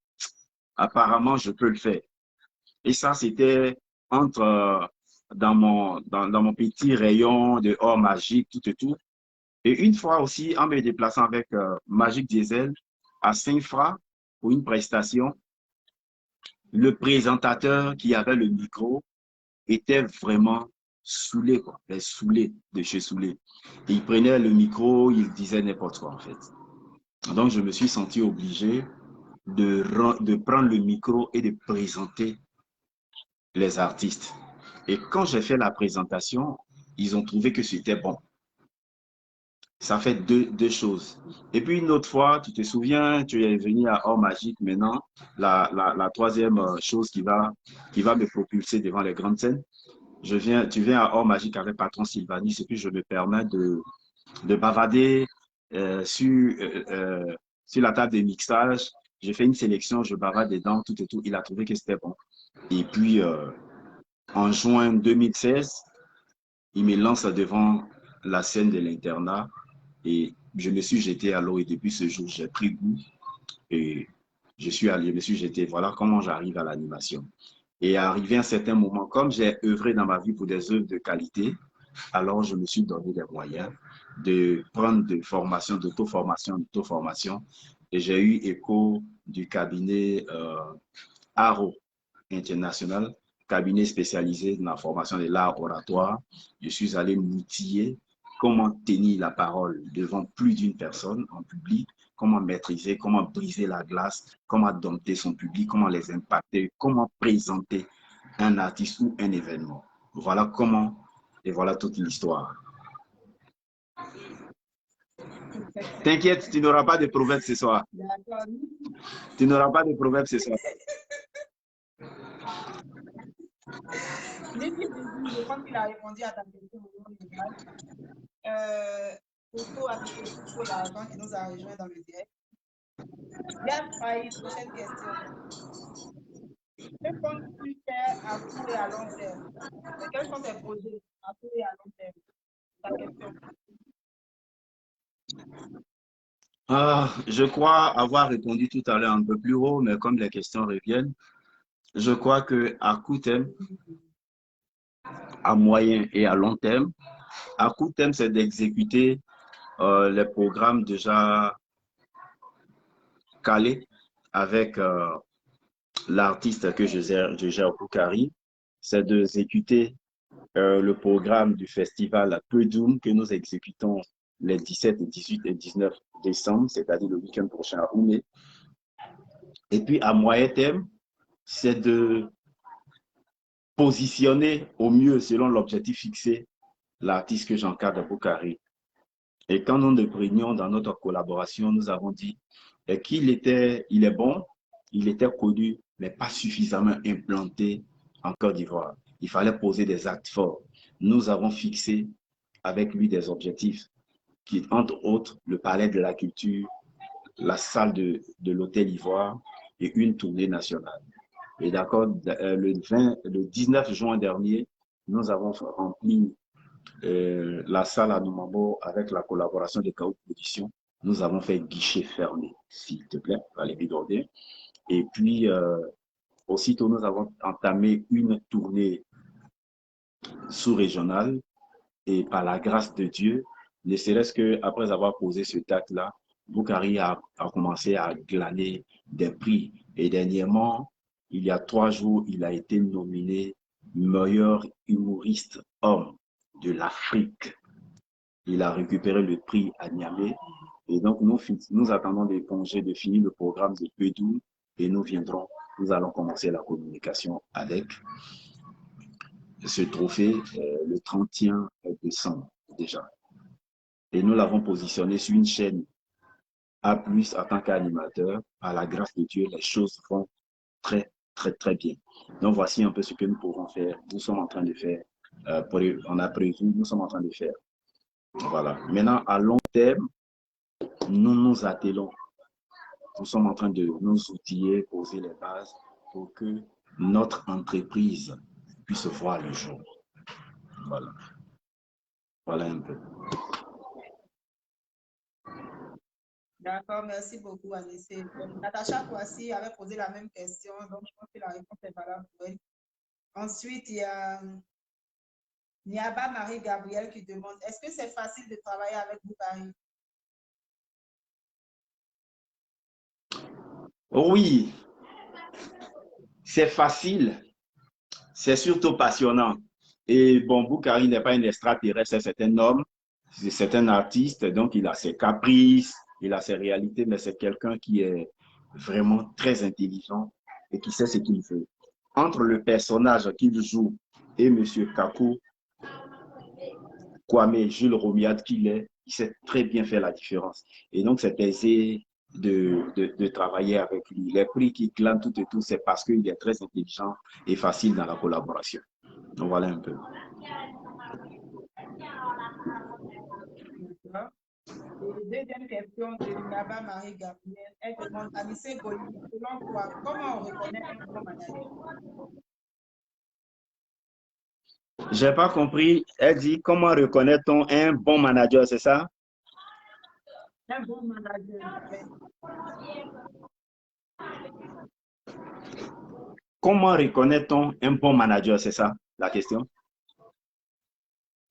C: apparemment, je peux le faire. Et ça, c'était entre dans mon petit rayon de or magique, tout et tout. Et une fois aussi, en me déplaçant avec Magic Diesel à Saint-Fra pour une prestation, le présentateur qui avait le micro était vraiment saoulé, quoi. Il est saoulé de chez saoulé. Et il prenait le micro, il disait n'importe quoi, en fait. Donc, je me suis senti obligé de prendre le micro et de présenter les artistes. Et quand j'ai fait la présentation, ils ont trouvé que c'était bon. Ça fait deux choses. Et puis une autre fois, tu te souviens, tu es venu à Or Magique maintenant, la troisième chose qui va me propulser devant les grandes scènes. Tu viens à Or Magique avec Patron Sylvanis et puis je me permets de bavader euh, sur, euh, euh, sur la table de mixage. J'ai fait une sélection, je bavade dedans, tout et tout. Il a trouvé que c'était bon. Et puis, en juin 2016, il me lance devant la scène de l'internat et je me suis jeté à l'eau et depuis ce jour, j'ai pris goût et je me suis jeté. Voilà comment j'arrive à l'animation. Et arrivé à un certain moment, comme j'ai œuvré dans ma vie pour des œuvres de qualité, alors je me suis donné les moyens de prendre des formations, d'auto-formation. Et j'ai eu écho du cabinet Aro International, cabinet spécialisé dans la formation de l'art oratoire. Je suis allé m'outiller comment tenir la parole devant plus d'une personne en public, comment maîtriser, comment briser la glace, comment dompter son public, comment les impacter, comment présenter un artiste ou un événement. Voilà comment, et voilà toute l'histoire. T'inquiète, tu n'auras pas de proverbes ce soir. Tu n'auras pas de proverbes ce soir.
B: Je pense qu'il a répondu à ta question au nom de Coco avec pour l'argent qui nous a rejoint dans le direct. Bien, Faïd, prochaine question. Que comptes-tu faire à court et à long terme? Quels sont tes projets à court et à long terme? Ta question.
C: Je crois avoir répondu tout à l'heure un peu plus haut, mais comme les questions reviennent, je crois que à court terme, à moyen et à long terme, à court terme, c'est d'exécuter les programmes déjà calés avec l'artiste que je gère Boukari, c'est d'exécuter le programme du festival Pedoum que nous exécutons les 17, 18 et 19 décembre, c'est-à-dire le week-end prochain à Oumé. Et puis à moyen terme, c'est de positionner au mieux selon l'objectif fixé l'artiste que j'encadre Boukari. Et quand nous nous réunions dans notre collaboration, nous avons dit qu'il il est bon, il était connu, mais pas suffisamment implanté en Côte d'Ivoire. Il fallait poser des actes forts. Nous avons fixé avec lui des objectifs qui, entre autres, le palais de la culture, la salle de l'Hôtel Ivoire et une tournée nationale. Et d'accord, le 19 juin dernier, nous avons rempli la salle à Numambo avec la collaboration de Chaos Production. Nous avons fait guichet fermé, s'il te plaît, allez regarder. Et puis, aussitôt, nous avons entamé une tournée sous-régionale et par la grâce de Dieu, ne serait-ce qu'après avoir posé ce acte-là, Boukari a commencé à glaner des prix. Et dernièrement, il y a 3 jours, il a été nominé meilleur humoriste homme de l'Afrique. Il a récupéré le prix à Niamey. Et donc, nous attendons des congés de finir le programme de Pédou et nous allons commencer la communication avec ce trophée le 31 décembre déjà. Et nous l'avons positionné sur une chaîne A+, en tant qu'animateur. À la grâce de Dieu, les choses vont très, très, très bien. Donc, voici un peu ce que nous pouvons faire. Nous sommes en train de faire. On a prévu, nous sommes en train de faire. Voilà. Maintenant, à long terme, nous nous attelons. Nous sommes en train de nous outiller, poser les bases pour que notre entreprise puisse voir le jour. Voilà. Voilà un peu.
B: D'accord, merci beaucoup, Anissé. Natacha Kouassi avait posé la même question, donc je pense que la réponse est valable pour elle. Ensuite, il y a Niaba Marie-Gabrielle qui demande, est-ce que c'est facile de travailler avec Boukari?
C: Oui, c'est facile, c'est surtout passionnant. Et bon, Boukari n'est pas un extraterrestre, c'est un homme, c'est un artiste, donc il a ses caprices, il a ses réalités, mais c'est quelqu'un qui est vraiment très intelligent et qui sait ce qu'il veut. Entre le personnage qu'il joue et M. Kakou, Kwame Jules Romiade qu'il est, il sait très bien faire la différence. Et donc, c'est aisé de travailler avec lui. Les prix qu'il glane tout et tout, c'est parce qu'il est très intelligent et facile dans la collaboration. Donc, voilà un peu.
B: Et deuxième question de Niaba Marie-Gabrielle, elle demande, Anissé Goli, selon toi, comment on reconnaît un bon manager?
C: Je n'ai pas compris. Elle dit, comment reconnaît-on un bon manager, c'est ça?
B: Un bon manager,
C: Comment reconnaît-on un bon manager, c'est ça la question?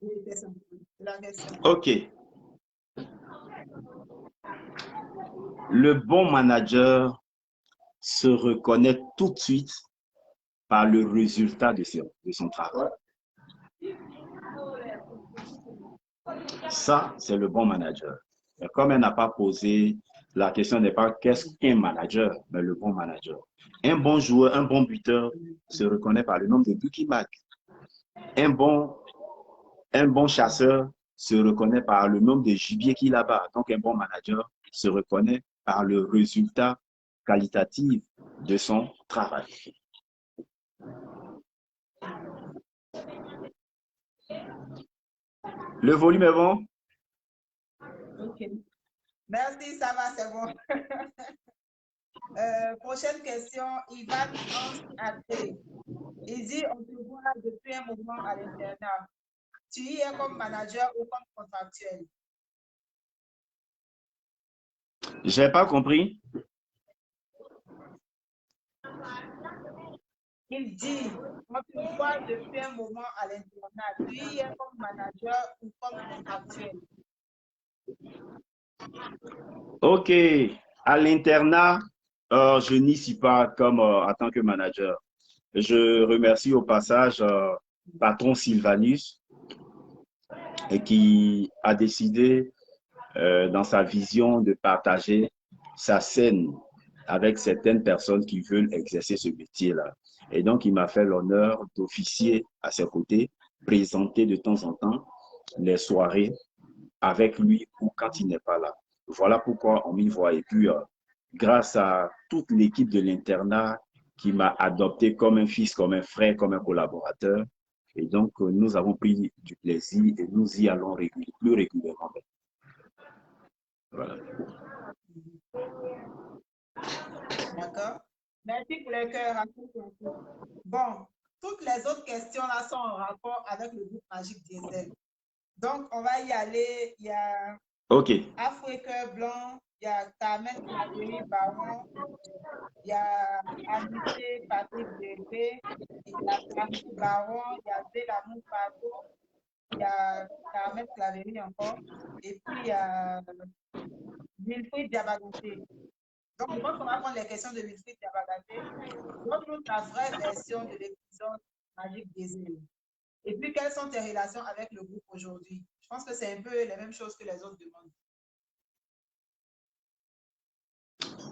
B: oui, c'est ça, la question.
C: OK. Le bon manager se reconnaît tout de suite par le résultat de son travail. Ça, c'est le bon manager. Et comme elle n'a pas posé, la question n'est pas qu'est-ce qu'un manager, mais le bon manager. Un bon joueur, un bon buteur se reconnaît par le nombre de buts qu'il marque. Un bon chasseur se reconnaît par le nombre de gibier qu'il abat. Donc, un bon manager se reconnaît par le résultat qualitatif de son travail. Le volume est bon?
B: Ok. Merci, ça va, c'est bon. Prochaine question, Ivan Atré. Il dit, on te voit depuis un moment à l'internat. Tu y es comme manager ou comme contractuel?
C: J'ai pas compris.
B: Il dit, on te voit depuis un moment à l'internat. Tu y es comme manager ou comme contractuel?
C: Ok. À l'internat, je n'y suis pas comme en tant que manager. Je remercie au passage patron Sylvanus et qui a décidé dans sa vision de partager sa scène avec certaines personnes qui veulent exercer ce métier-là. Et donc, il m'a fait l'honneur d'officier à ses côtés, présenter de temps en temps les soirées avec lui ou quand il n'est pas là. Voilà pourquoi on m'y voit. Et puis, grâce à toute l'équipe de l'internat qui m'a adopté comme un fils, comme un frère, comme un collaborateur. Et donc, nous avons pris du plaisir et nous y allons plus régulièrement. Voilà.
B: D'accord. Merci pour les cœurs. Bon, toutes les autres questions là sont en rapport avec le groupe Magique Diesel. Donc, on va y aller. Il y a
C: OK.
B: Afrique Blanc, il y a Carmen Claverie Baron, il y a Anissé Patrick Bébé, il y a Camille Baron, il y a Zélamou Pato, il y a Carmen Claverie encore, et puis il y a Wilfried Diabagoté. Donc, je pense qu'on va prendre les questions de Wilfried Diabagoté. Donne-nous ta vraie version de l'épisode Magique Diesel. Et puis, quelles sont tes relations avec le groupe aujourd'hui? Je pense que c'est un peu les mêmes choses que les autres demandent.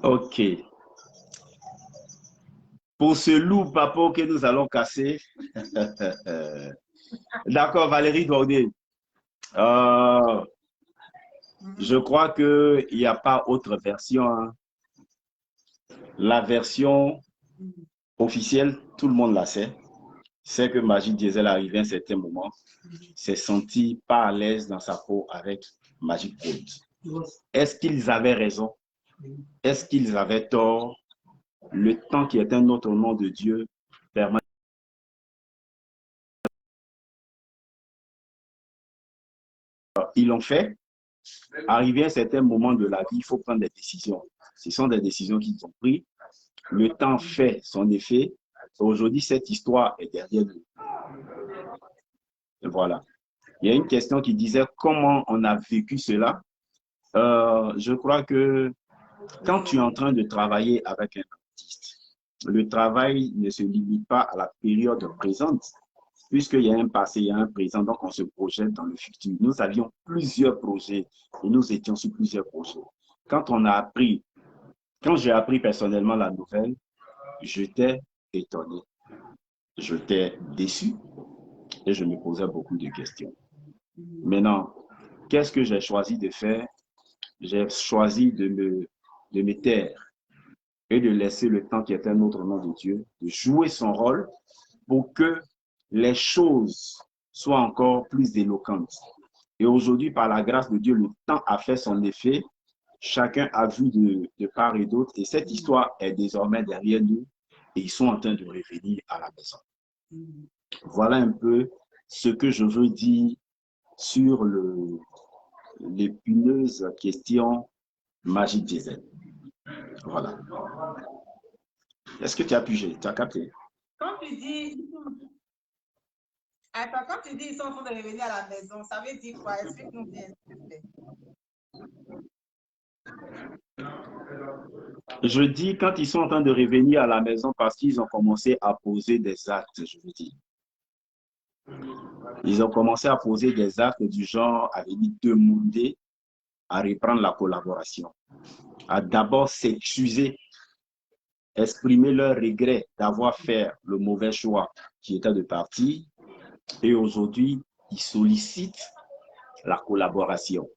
C: OK. Pour ce loup papo que nous allons casser, d'accord, Valérie Dordier. Je crois qu'il n'y a pas autre version. Hein. La version officielle, tout le monde la sait. C'est que Magique Diesel arrivé à un certain moment, s'est senti pas à l'aise dans sa peau avec Magic Prod. Est-ce qu'ils avaient raison? Est-ce qu'ils avaient tort? Le temps qui est un autre nom de Dieu permet. Ils l'ont fait. Arrivé à un certain moment de la vie, il faut prendre des décisions. Ce sont des décisions qu'ils ont prises. Le temps fait son effet. Aujourd'hui, cette histoire est derrière nous. Voilà. Il y a une question qui disait comment on a vécu cela. Je crois que quand tu es en train de travailler avec un artiste, le travail ne se limite pas à la période présente, puisqu'il y a un passé, il y a un présent, donc on se projette dans le futur. Nous avions plusieurs projets et nous étions sur plusieurs projets. Quand j'ai appris personnellement la nouvelle, j'étais étonné, j'étais déçu et je me posais beaucoup de questions. Maintenant, qu'est-ce que j'ai choisi de faire? J'ai choisi de me taire et de laisser le temps qui est un autre nom de Dieu, de jouer son rôle pour que les choses soient encore plus éloquentes. Et aujourd'hui, par la grâce de Dieu, le temps a fait son effet. Chacun a vu de part et d'autre. Et cette histoire est désormais derrière nous. Et ils sont en train de revenir à la maison. Voilà un peu ce que je veux dire sur l'épineuse question Magique Diesel. Voilà. Est-ce que tu as pigé? Tu as capté?
B: Quand tu dis, attends, quand tu dis ils sont en train de revenir à la maison, ça veut dire quoi? Explique-nous bien, s'il te plaît.
C: Je dis quand ils sont en train de revenir à la maison parce qu'ils ont commencé à poser des actes, je veux dire. Ils ont commencé à poser des actes du genre à venir demander à reprendre la collaboration, à d'abord s'excuser, exprimer leur regret d'avoir fait le mauvais choix qui était de partir. Et aujourd'hui, ils sollicitent la collaboration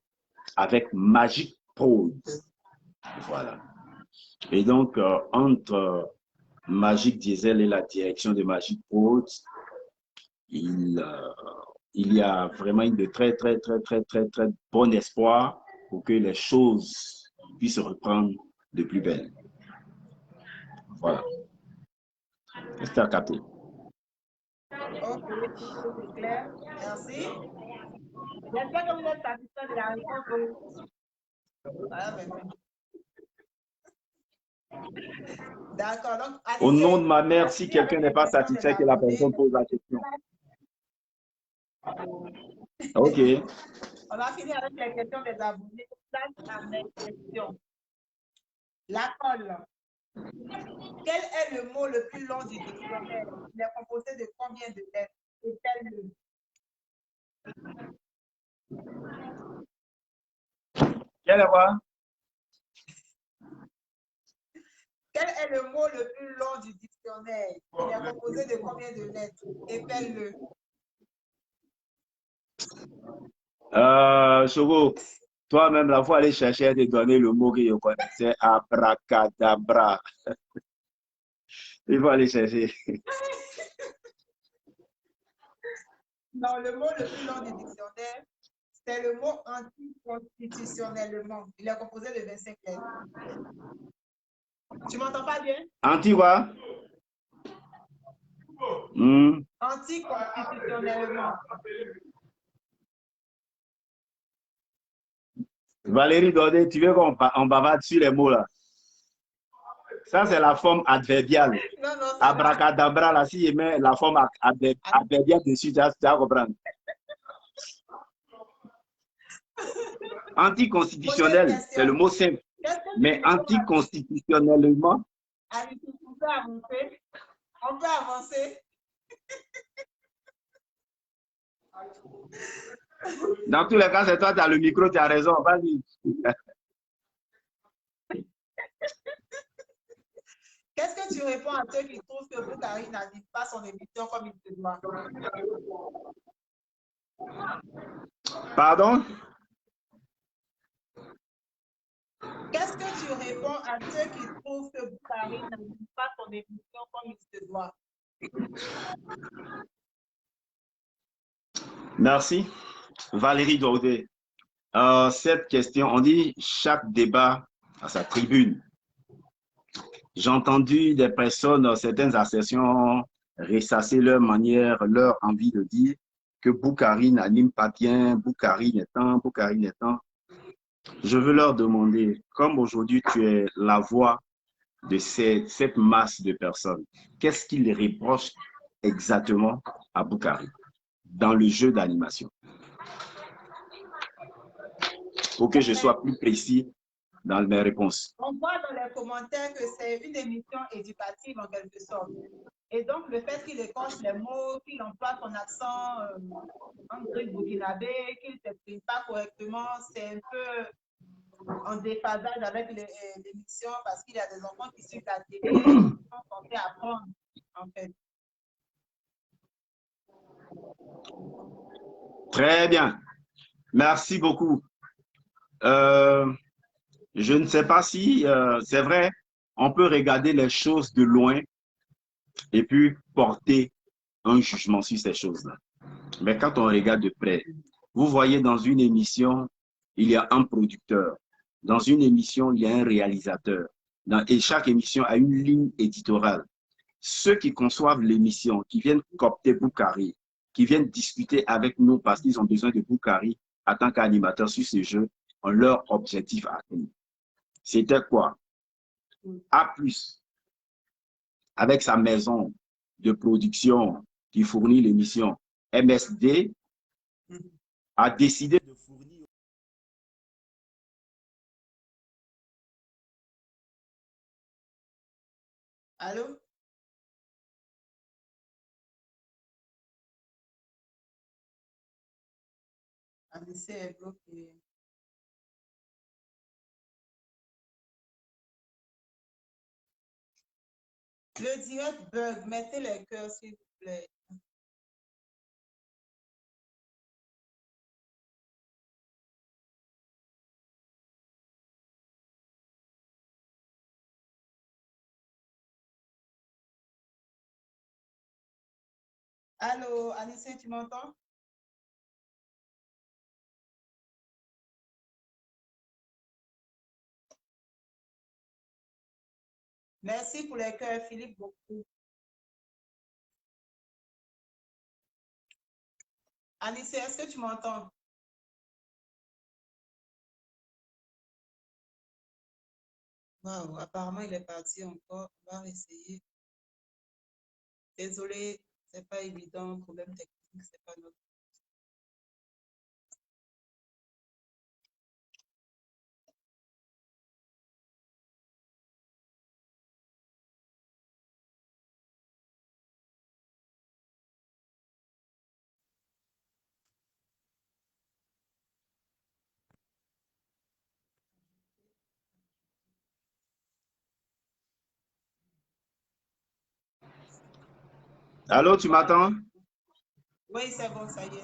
C: avec Magic Prod. Voilà. Et donc, entre Magique Diesel et la direction de Magic Prod, il il y a vraiment une de très bon espoir pour que les choses puissent reprendre de plus belle. Voilà. Est-ce que tu as capté?
B: Ok, c'est clair. Merci. J'espère que vous êtes satisfait de la réponse. Ah, ben, d'accord. Donc,
C: Au nom de
B: Alice,
C: ma
B: on
C: mère,
B: a
C: si
B: fini avec
C: quelqu'un n'est
B: les
C: pas
B: questions
C: satisfait, que la
B: désabusées.
C: personne pose la question. OK.
B: On a fini avec les questions désabusées. Place à mes questions. La colle. Quel est le mot le plus long du dictionnaire? Il est composé de combien de lettres? Est-elle
C: Quelle est quoi?
B: Quel est le mot le plus long du dictionnaire? Il est composé de combien de lettres? Épelle-le.
C: Chogo, toi-même, la fois aller chercher à te donner le mot que je connaissais, abracadabra. Il faut aller chercher.
B: Non, le mot le plus long du dictionnaire, c'est le mot anticonstitutionnellement. Il est composé de 25 lettres. Tu m'entends pas bien?
C: Antigua?
B: Anticonstitutionnellement.
C: Valérie Daudet, tu veux qu'on bavarde sur les mots là? Ça, c'est la forme adverbiale.
B: Non, non, ça va.
C: Abracadabra, là, si je mets la forme adverbiale dessus, tu vas comprendre. Anticonstitutionnel, c'est le mot simple. Mais anticonstitutionnellement.
B: Allez, on peut avancer. On peut avancer.
C: Dans tous les cas, c'est toi qui as le micro, tu as raison. Vas-y.
B: Qu'est-ce que tu réponds à ceux qui trouvent que Boukari n'anime pas son émission comme il se doit?
C: Pardon?
B: Qu'est-ce que tu réponds à ceux qui trouvent que Boukari n'anime pas son émission comme il se doit?
C: Merci. Valérie Daudet. Cette question, on dit chaque débat à sa tribune. J'ai entendu des personnes, certaines assertions ressasser leur manière, leur envie de dire que Boukari n'anime pas bien, Boukari n'étant, Boukari n'étant. Je veux leur demander, comme aujourd'hui tu es la voix de cette masse de personnes, qu'est-ce qu'ils reprochent exactement à Boukari dans le jeu d'animation? Pour que je sois plus précis dans mes réponses.
B: On voit dans les commentaires que c'est une émission éducative en quelque sorte. Et donc, le fait qu'il écorche les mots, qu'il emploie son accent en burkinabé, qu'il ne s'exprime pas correctement, c'est un peu en déphasage avec l'émission parce qu'il y a des enfants qui suivent la télé, qui sont censés apprendre, en fait.
C: Très bien. Merci beaucoup. Je ne sais pas si c'est vrai, on peut regarder les choses de loin et puis porter un jugement sur ces choses-là. Mais quand on regarde de près, vous voyez dans une émission, il y a un producteur. Dans une émission, il y a un réalisateur. Et chaque émission a une ligne éditoriale. Ceux qui conçoivent l'émission, qui viennent copter Boukari, qui viennent discuter avec nous parce qu'ils ont besoin de Boukari en tant qu'animateur sur ce jeu, ont leur objectif à atteindre. C'était quoi? A+, avec sa maison de production qui fournit l'émission, MSD, a décidé de fournir.
B: Allô? ABC est bloqué. Le direct bug, mettez les cœurs s'il vous plaît. Allô, Anissé, tu m'entends? Merci pour les cœurs, Philippe, beaucoup. Alice, est-ce que tu m'entends? Wow, apparemment, il est parti encore. On va essayer. Désolé, c'est pas évident. Problème technique, c'est pas notre.
C: Allô, tu m'entends?
B: Oui, c'est bon, ça y est.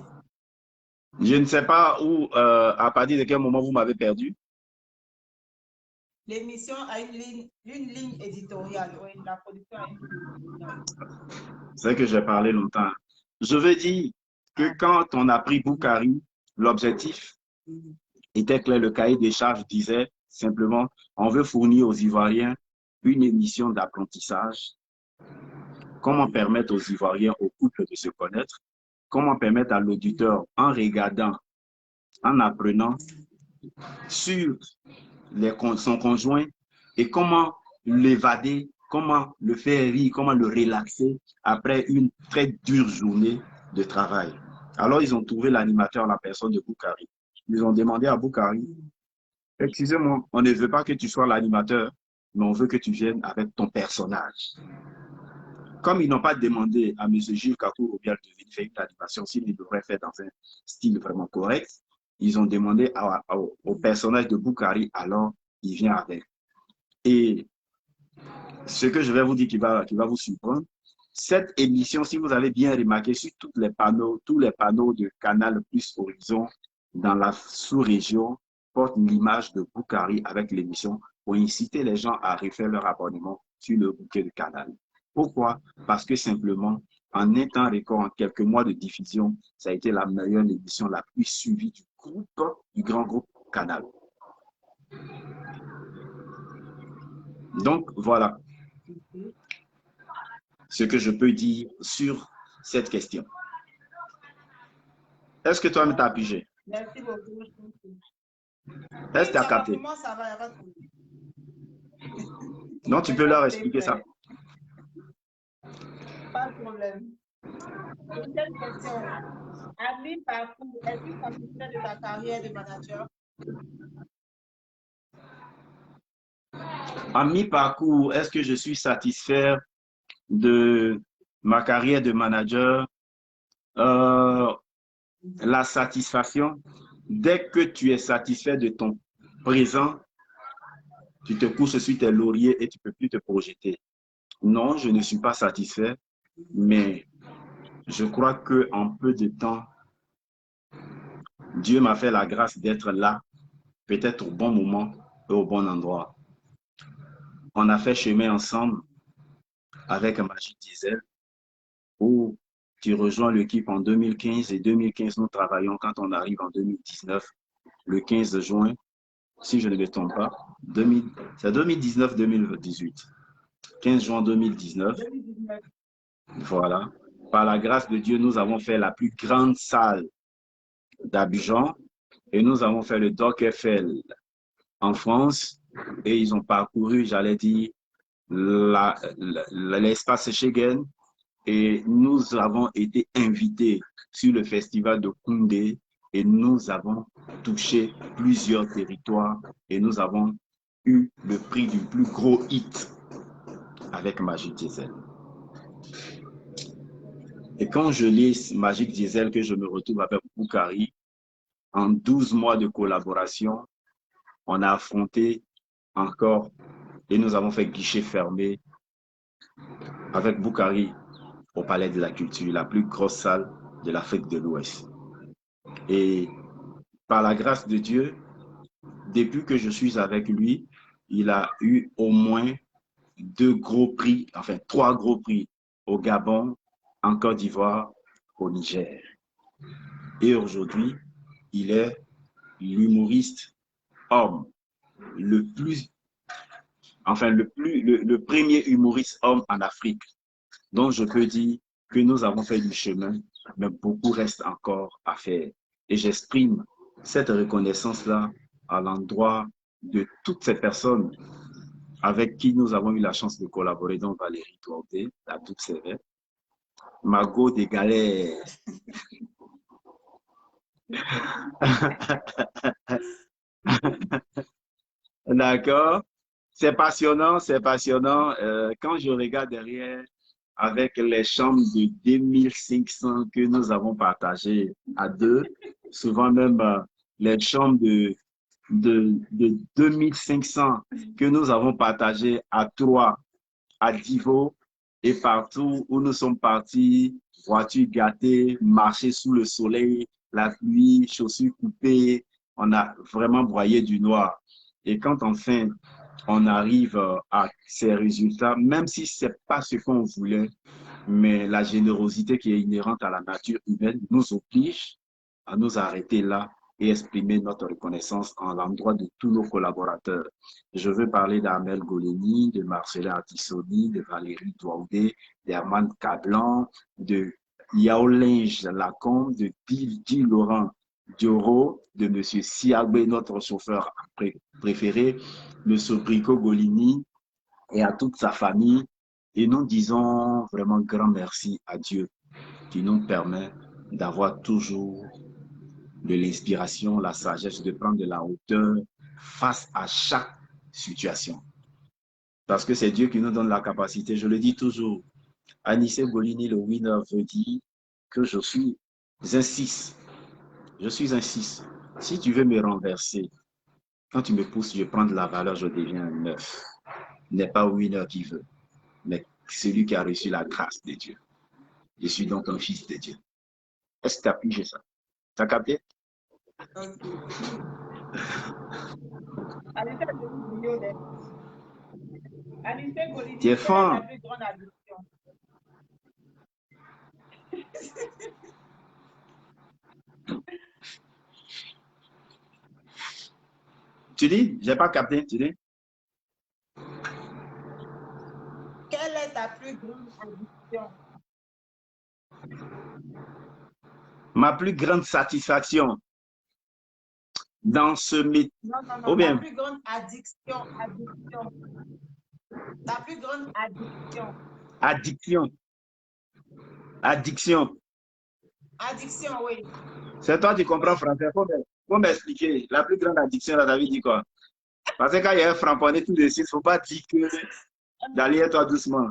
C: Je ne sais pas où, à partir de quel moment vous m'avez perdu.
B: L'émission a une ligne éditoriale. Oui, la production a une ligne éditoriale.
C: C'est que j'ai parlé longtemps. Je veux dire que
B: Ah.
C: quand on a pris Boukari, l'objectif
B: Mhm.
C: était clair. Le cahier des charges disait simplement, on veut fournir aux Ivoiriens une émission d'apprentissage. Comment permettre aux Ivoiriens, aux couples de se connaître? Comment permettre à l'auditeur, en regardant, en apprenant sur son conjoint et comment l'évader, comment le faire rire, comment le relaxer après une très dure journée de travail. Alors, ils ont trouvé l'animateur, la personne de Boukari. Ils ont demandé à Boukari, excusez-moi, on ne veut pas que tu sois l'animateur, mais on veut que tu viennes avec ton personnage. Comme ils n'ont pas demandé à M. Gilles Kakou ou bien de faire une animation, s'il devrait faire dans un style vraiment correct, ils ont demandé au personnage de Boukari, alors il vient avec. Et ce que je vais vous dire qui va vous surprendre, cette émission, si vous avez bien remarqué, sur tous les panneaux de Canal Plus Horizon dans la sous-région, portent l'image de Boukari avec l'émission pour inciter les gens à refaire leur abonnement sur le bouquet de Canal. Pourquoi? Parce que simplement, en un temps record, en quelques mois de diffusion, ça a été la meilleure émission, la plus suivie du grand groupe Canal. Donc, voilà ce que je peux dire sur cette question. Est-ce que toi-même t'as pigé?
B: Merci beaucoup.
C: Est-ce que tu as
B: ça va,
C: capté?
B: pour moi, ça va, il n'y a pas de problème.
C: Non, tu peux leur expliquer ça.
B: Pas de problème. Deuxième question. À mi-parcours, es-tu satisfait de ta carrière de manager?
C: À mi-parcours, est-ce que je suis satisfait de ma carrière de manager? La satisfaction, dès que tu es satisfait de ton présent, tu te couches sur tes lauriers et tu ne peux plus te projeter. Non, je ne suis pas satisfait, mais je crois qu'en peu de temps, Dieu m'a fait la grâce d'être là, peut-être au bon moment et au bon endroit. On a fait chemin ensemble avec Magic Diesel, où tu rejoins l'équipe en 2015 et 2015, nous travaillons quand on arrive en 2019, le 15 juin, si je ne me trompe pas, c'est 2019-2018. 15 juin 2019. Voilà. Par la grâce de Dieu, nous avons fait la plus grande salle d'Abidjan et nous avons fait le Doc Eiffel en France et ils ont parcouru, j'allais dire, l'espace Schengen et nous avons été invités sur le festival de Koundé et nous avons touché plusieurs territoires et nous avons eu le prix du plus gros hit avec Magic Diesel. Et quand je lis Magic Diesel, que je me retrouve avec Boukari, en 12 mois de collaboration, on a affronté encore et nous avons fait guichet fermé avec Boukari au Palais de la Culture, la plus grosse salle de l'Afrique de l'Ouest. Et par la grâce de Dieu, depuis que je suis avec lui, il a eu au moins 3 gros prix au Gabon, en Côte d'Ivoire, au Niger. Et aujourd'hui, il est l'humoriste homme le plus enfin le premier humoriste homme en Afrique. Donc, je peux dire que nous avons fait du chemin, mais beaucoup reste encore à faire. Et j'exprime cette reconnaissance-là à l'endroit de toutes ces personnes avec qui nous avons eu la chance de collaborer, dont Valérie Touardé, à toutes ces verres, Margot des Galères. D'accord. C'est passionnant, c'est passionnant. Quand je regarde derrière, avec les chambres de 2500 que nous avons partagées à deux, souvent même les chambres de 2500 que nous avons partagées à trois, à Divo et partout où nous sommes partis, voitures gâtées, marcher sous le soleil, la pluie, chaussures coupées, on a vraiment broyé du noir. Et quand enfin on arrive à ces résultats, même si ce n'est pas ce qu'on voulait, mais la générosité qui est inhérente à la nature humaine nous oblige à nous arrêter là et exprimer notre reconnaissance en l'endroit de tous nos collaborateurs. Je veux parler d'Amel Goleni, de Marcela Artisoni, de Valérie Douaudé, d'Herman Cablan, de Yaolinge Lacombe, de Dildi Laurent Dioro, de M. Siagbe, notre chauffeur préféré, de Sobrico Golini et à toute sa famille. Et nous disons vraiment grand merci à Dieu qui nous permet d'avoir toujours de l'inspiration, la sagesse, de prendre de la hauteur face à chaque situation. Parce que c'est Dieu qui nous donne la capacité. Je le dis toujours. Anissé Bolini, le winner, veut dire que je suis un 6. Je suis un 6. Si tu veux me renverser, quand tu me pousses, je prends de la valeur, je deviens un 9. Il n'est pas winner qui veut, mais celui qui a reçu la grâce de Dieu. Je suis donc un fils de Dieu. Est-ce que tu as pigé ça? Tu as capté?
B: Ok. Anissé Golini,
C: Tu es
B: quelle est ta
C: fin.
B: plus grande addiction?
C: Tu dis? Je n'ai pas capté. Tu dis?
B: Quelle est ta plus grande addiction?
C: Ma plus grande satisfaction dans ce métier.
B: Non, non,
C: Ou
B: non, ta
C: bien,
B: plus grande addiction, addiction. Ta plus grande addiction.
C: addiction. Addiction.
B: Addiction, oui.
C: C'est toi qui comprends français. Faut m'expliquer. La plus grande addiction, là, David dit quoi? Parce que quand il y a un framponné tout de suite, il ne faut pas dire que d'aller toi doucement.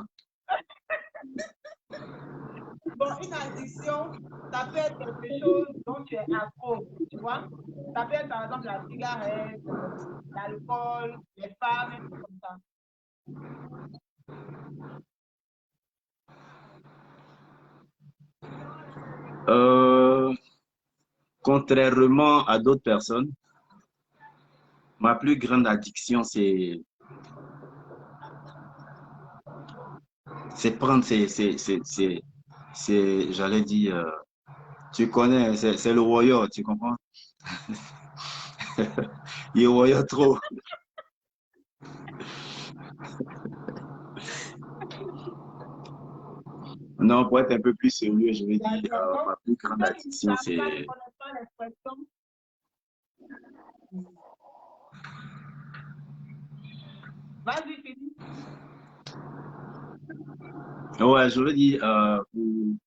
B: Bon, une addiction, ça peut être quelque chose dont tu es accro, tu vois. Ça peut être par exemple la cigarette, l'alcool, les femmes, et tout comme ça.
C: Contrairement à d'autres personnes, ma plus grande addiction, c'est prendre, j'allais dire, tu connais, c'est le warrior, tu comprends? Il est warrior trop. Non, pour être un peu plus sérieux, je vais dire, ma plus grande addiction, c'est...
B: Vas-y, Philippe.
C: Ouais, je veux dire,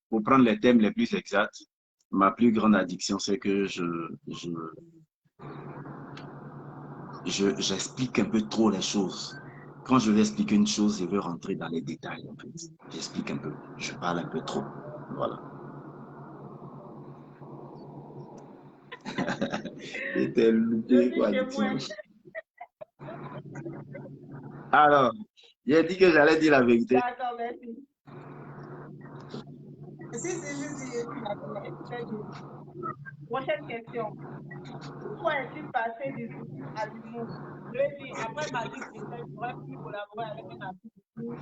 C: pour prendre les thèmes les plus exacts, ma plus grande addiction, c'est que j'explique un peu trop les choses. Quand je vais expliquer une chose, je veux rentrer dans les détails, en fait. J'explique un peu, je parle un peu trop. Voilà. C'était loupé, quoi, addiction. Alors, j'ai dit que j'allais dire la vérité.
B: D'accord, merci. Si c'est juste dire la vérité. Prochaine question. Pourquoi est-il passé du sourire à l'humour? Je vais dire, après ma vie, je pourrais plus collaborer avec un artiste ou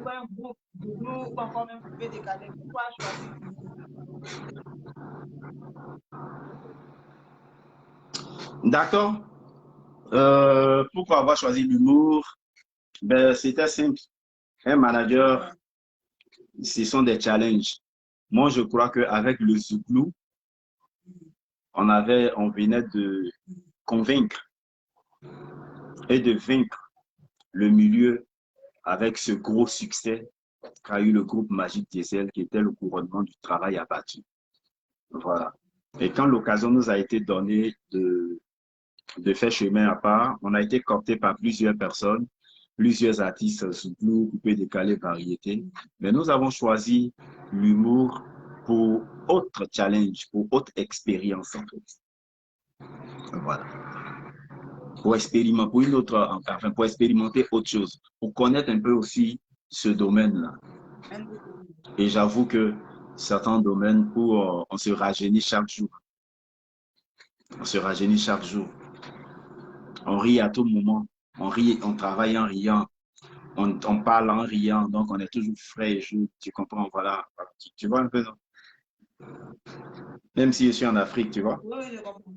B: un groupe de nous ou encore même pouvez décaler. Pourquoi choisir l'humour?
C: D'accord. Pourquoi avoir choisi l'humour? Ben, c'était simple. Un manager, ce sont des challenges. Moi, je crois qu'avec le Zouglou, on venait de convaincre et de vaincre le milieu avec ce gros succès qu'a eu le groupe Magic Diesel, qui était le couronnement du travail abattu. Voilà. Et quand l'occasion nous a été donnée de faire chemin à part, on a été coopté par plusieurs personnes, plusieurs artistes Zouglou, coupé, décalé, variété. Mais nous avons choisi l'humour pour autre challenge, pour autre expérience en fait. Voilà. Pour expérimenter, pour une autre, enfin, pour expérimenter autre chose, pour connaître un peu aussi ce domaine-là. Et j'avoue que certains domaines où on se rajeunit chaque jour. On se rajeunit chaque jour. On rit à tout moment. On rit, on travaille en riant. On parle en riant. Donc, on est toujours frais et chaud. Tu comprends? Voilà. Tu vois un peu, non? Même si je suis en Afrique, tu vois?
B: Oui, je comprends.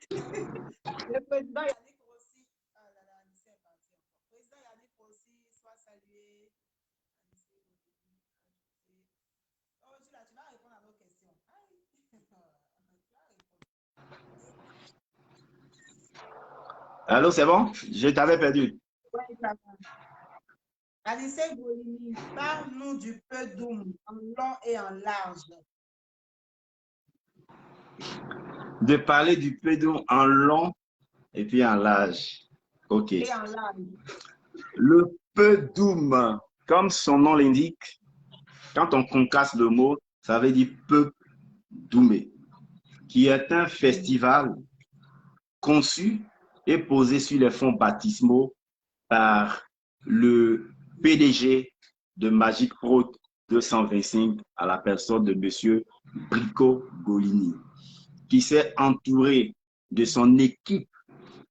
B: Le président Yannick Rossi, ah là là, Anissé est parti encore. Le président Yannick Rossi, soit salué. Oh, tu vas répondre à nos questions. Ah oui. Tu vas répondre.
C: Allô, c'est bon? Je t'avais perdu.
B: Oui, ça va. Anissé Golini, parle-nous du peu d'oum en long et en large.
C: De parler du pédon en long et puis en large. OK.
B: Et en large.
C: Le Pedoum, comme son nom l'indique, quand on concasse le mot, ça veut dire peu doumé, qui est un festival conçu et posé sur les fonds baptismaux par le PDG de Magic Pro 225 à la personne de M. Brico Golini, qui s'est entouré de son équipe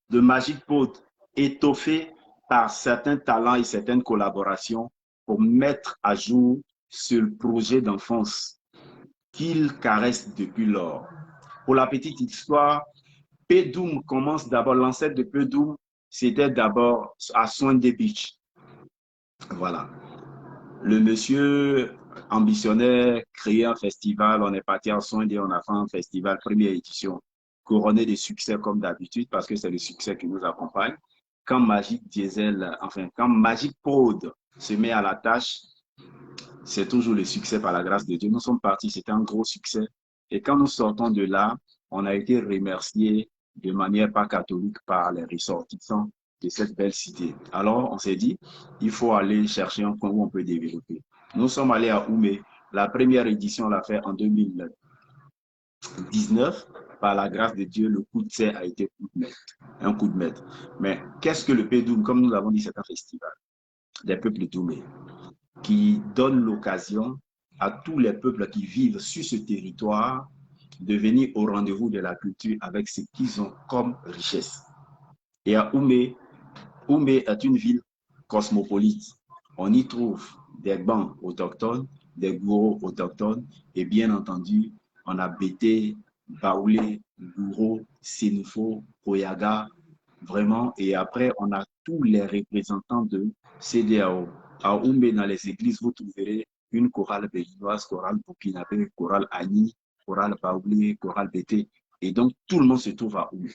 C: de Magic Pro étoffée par certains talents et certaines collaborations pour mettre à jour ce projet d'enfance qu'il caresse depuis lors. Pour la petite histoire, Pedoum commence d'abord, l'ancêtre de Pedoum, c'était d'abord à Swan Beach. Voilà. Le monsieur ambitionnait créer un festival, on est parti à Swan, on a fait un festival, première édition, couronné de succès comme d'habitude, parce que c'est le succès qui nous accompagne. Quand Magic Diesel, enfin, quand Magic Prod se met à la tâche, c'est toujours le succès par la grâce de Dieu. Nous sommes partis, c'était un gros succès. Et quand nous sortons de là, on a été remerciés de manière pas catholique par les ressortissants de cette belle cité. Alors, on s'est dit, il faut aller chercher un coin où on peut développer. Nous sommes allés à Oumé. La première édition, on l'a fait en 2019. Par la grâce de Dieu, le coup de serre a été un coup de maître. Mais qu'est-ce que le Pédoum? Comme nous l'avons dit, c'est un festival des peuples doumés qui donne l'occasion à tous les peuples qui vivent sur ce territoire de venir au rendez-vous de la culture avec ce qu'ils ont comme richesse. Et à Oumé, Oumé est une ville cosmopolite. On y trouve des bancs autochtones, des gourous autochtones et bien entendu, on a Bété, Baoulé, Gourou, Sénoufo, Koyaga, vraiment. Et après, on a tous les représentants de CDAO. À Oumé, dans les églises, vous trouverez une chorale béninoise, chorale burkinabé, chorale Ani, chorale Baoulé, chorale Bété. Et donc, tout le monde se trouve à Oumé.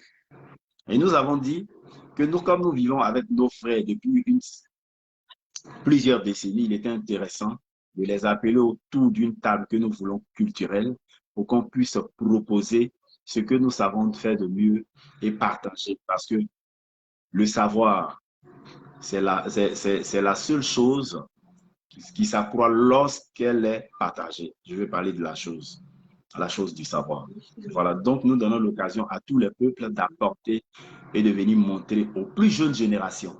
C: Et nous avons dit que nous, comme nous vivons avec nos frères depuis plusieurs décennies, il était intéressant de les appeler autour d'une table que nous voulons culturelle pour qu'on puisse proposer ce que nous savons faire de mieux et partager. Parce que le savoir, c'est la seule chose qui s'accroît lorsqu'elle est partagée. Je vais parler de la chose du savoir. Voilà, donc nous donnons l'occasion à tous les peuples d'apporter et de venir montrer aux plus jeunes générations.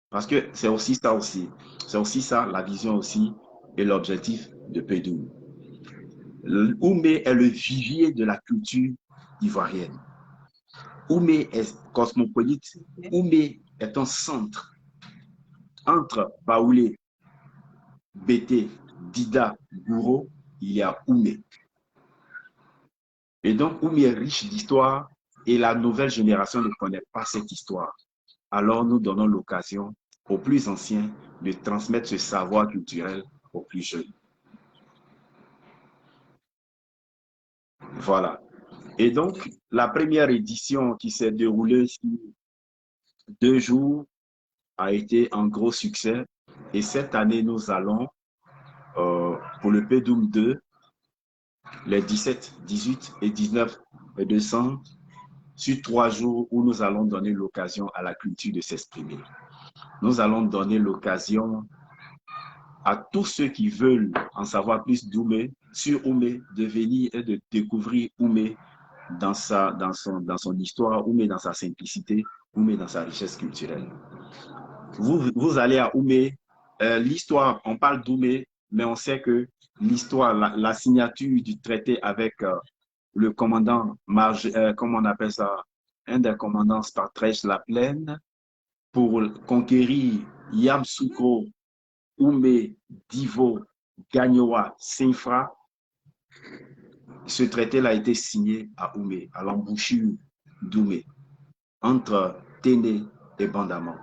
C: Parce que c'est aussi ça aussi. C'est aussi ça, la vision aussi et l'objectif de Pédoum. Oumé est le vivier de la culture ivoirienne. Oumé est cosmopolite. Oumé est un centre. Entre Baoulé, Bété, Dida, Gouro, il y a Oumé. Et donc, Oumé est riche d'histoire et la nouvelle génération ne connaît pas cette histoire. alors nous donnons l'occasion aux plus anciens de transmettre ce savoir culturel aux plus jeunes. Voilà. Et donc, la première édition qui s'est déroulée sur 2 jours a été un gros succès. Et cette année, nous allons, pour le PDOM 2, les 17, 18 et 19 décembre, sur 3 jours où nous allons donner l'occasion à la culture de s'exprimer. Nous allons donner l'occasion à tous ceux qui veulent en savoir plus d'Oumé, sur Oumé, de venir et de découvrir Oumé dans son histoire, Oumé dans sa simplicité, Oumé dans sa richesse culturelle. Vous allez à Oumé, l'histoire, on parle d'Oumé, mais on sait que l'histoire, la signature du traité avec le commandant, comment on appelle ça, un des commandants Spartrèche la Plaine, pour conquérir Yamsoukro, Oumé, Divo, Gagnoa, Sinfra. Ce traité-là a été signé à Oumé, à l'embouchure d'Oumé, entre Téné et Bandama.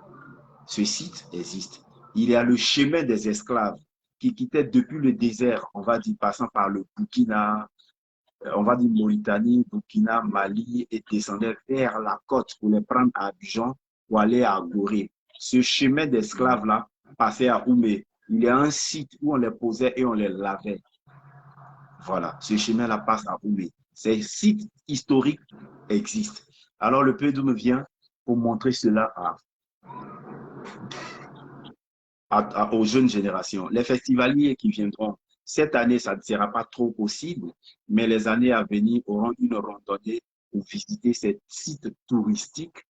C: Ce site existe. Il y a le chemin des esclaves qui quittaient depuis le désert, on va dire, passant par le Burkina, on va dire Mauritanie, Burkina, Mali, et descendaient vers la côte pour les prendre à Abidjan ou aller à Gorée. Ce chemin d'esclaves-là passait à Oumé. Il y a un site où on les posait et on les lavait. Voilà, ce chemin-là passe à Oumé. Ces sites historiques existent. Alors le PDOM vient pour montrer cela aux jeunes générations. Les festivaliers qui viendront, cette année, ça ne sera pas trop possible, mais les années à venir auront une randonnée pour visiter ces sites touristiques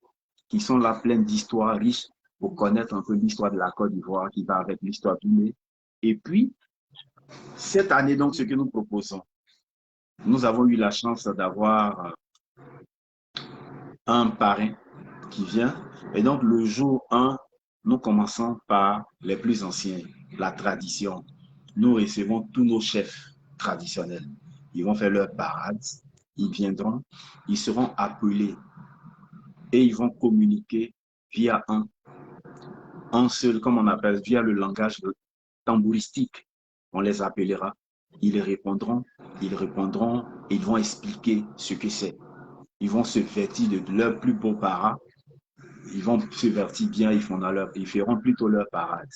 C: qui sont là pleins d'histoires riches pour connaître un peu l'histoire de la Côte d'Ivoire qui va avec l'histoire d'Oumé. Et puis, cette année, donc, ce que nous proposons, nous avons eu la chance d'avoir un parrain qui vient. Et donc, le jour 1, nous commençons par les plus anciens, la tradition. Nous recevons tous nos chefs traditionnels. Ils vont faire leur parade, ils viendront, ils seront appelés et ils vont communiquer via un seul, comme on appelle, via le langage tambouristique. On les appellera, ils répondront, et ils vont expliquer ce que c'est. Ils vont se vêtir de leur plus beau para. Ils vont se vêtir bien, ils feront plutôt leur parade.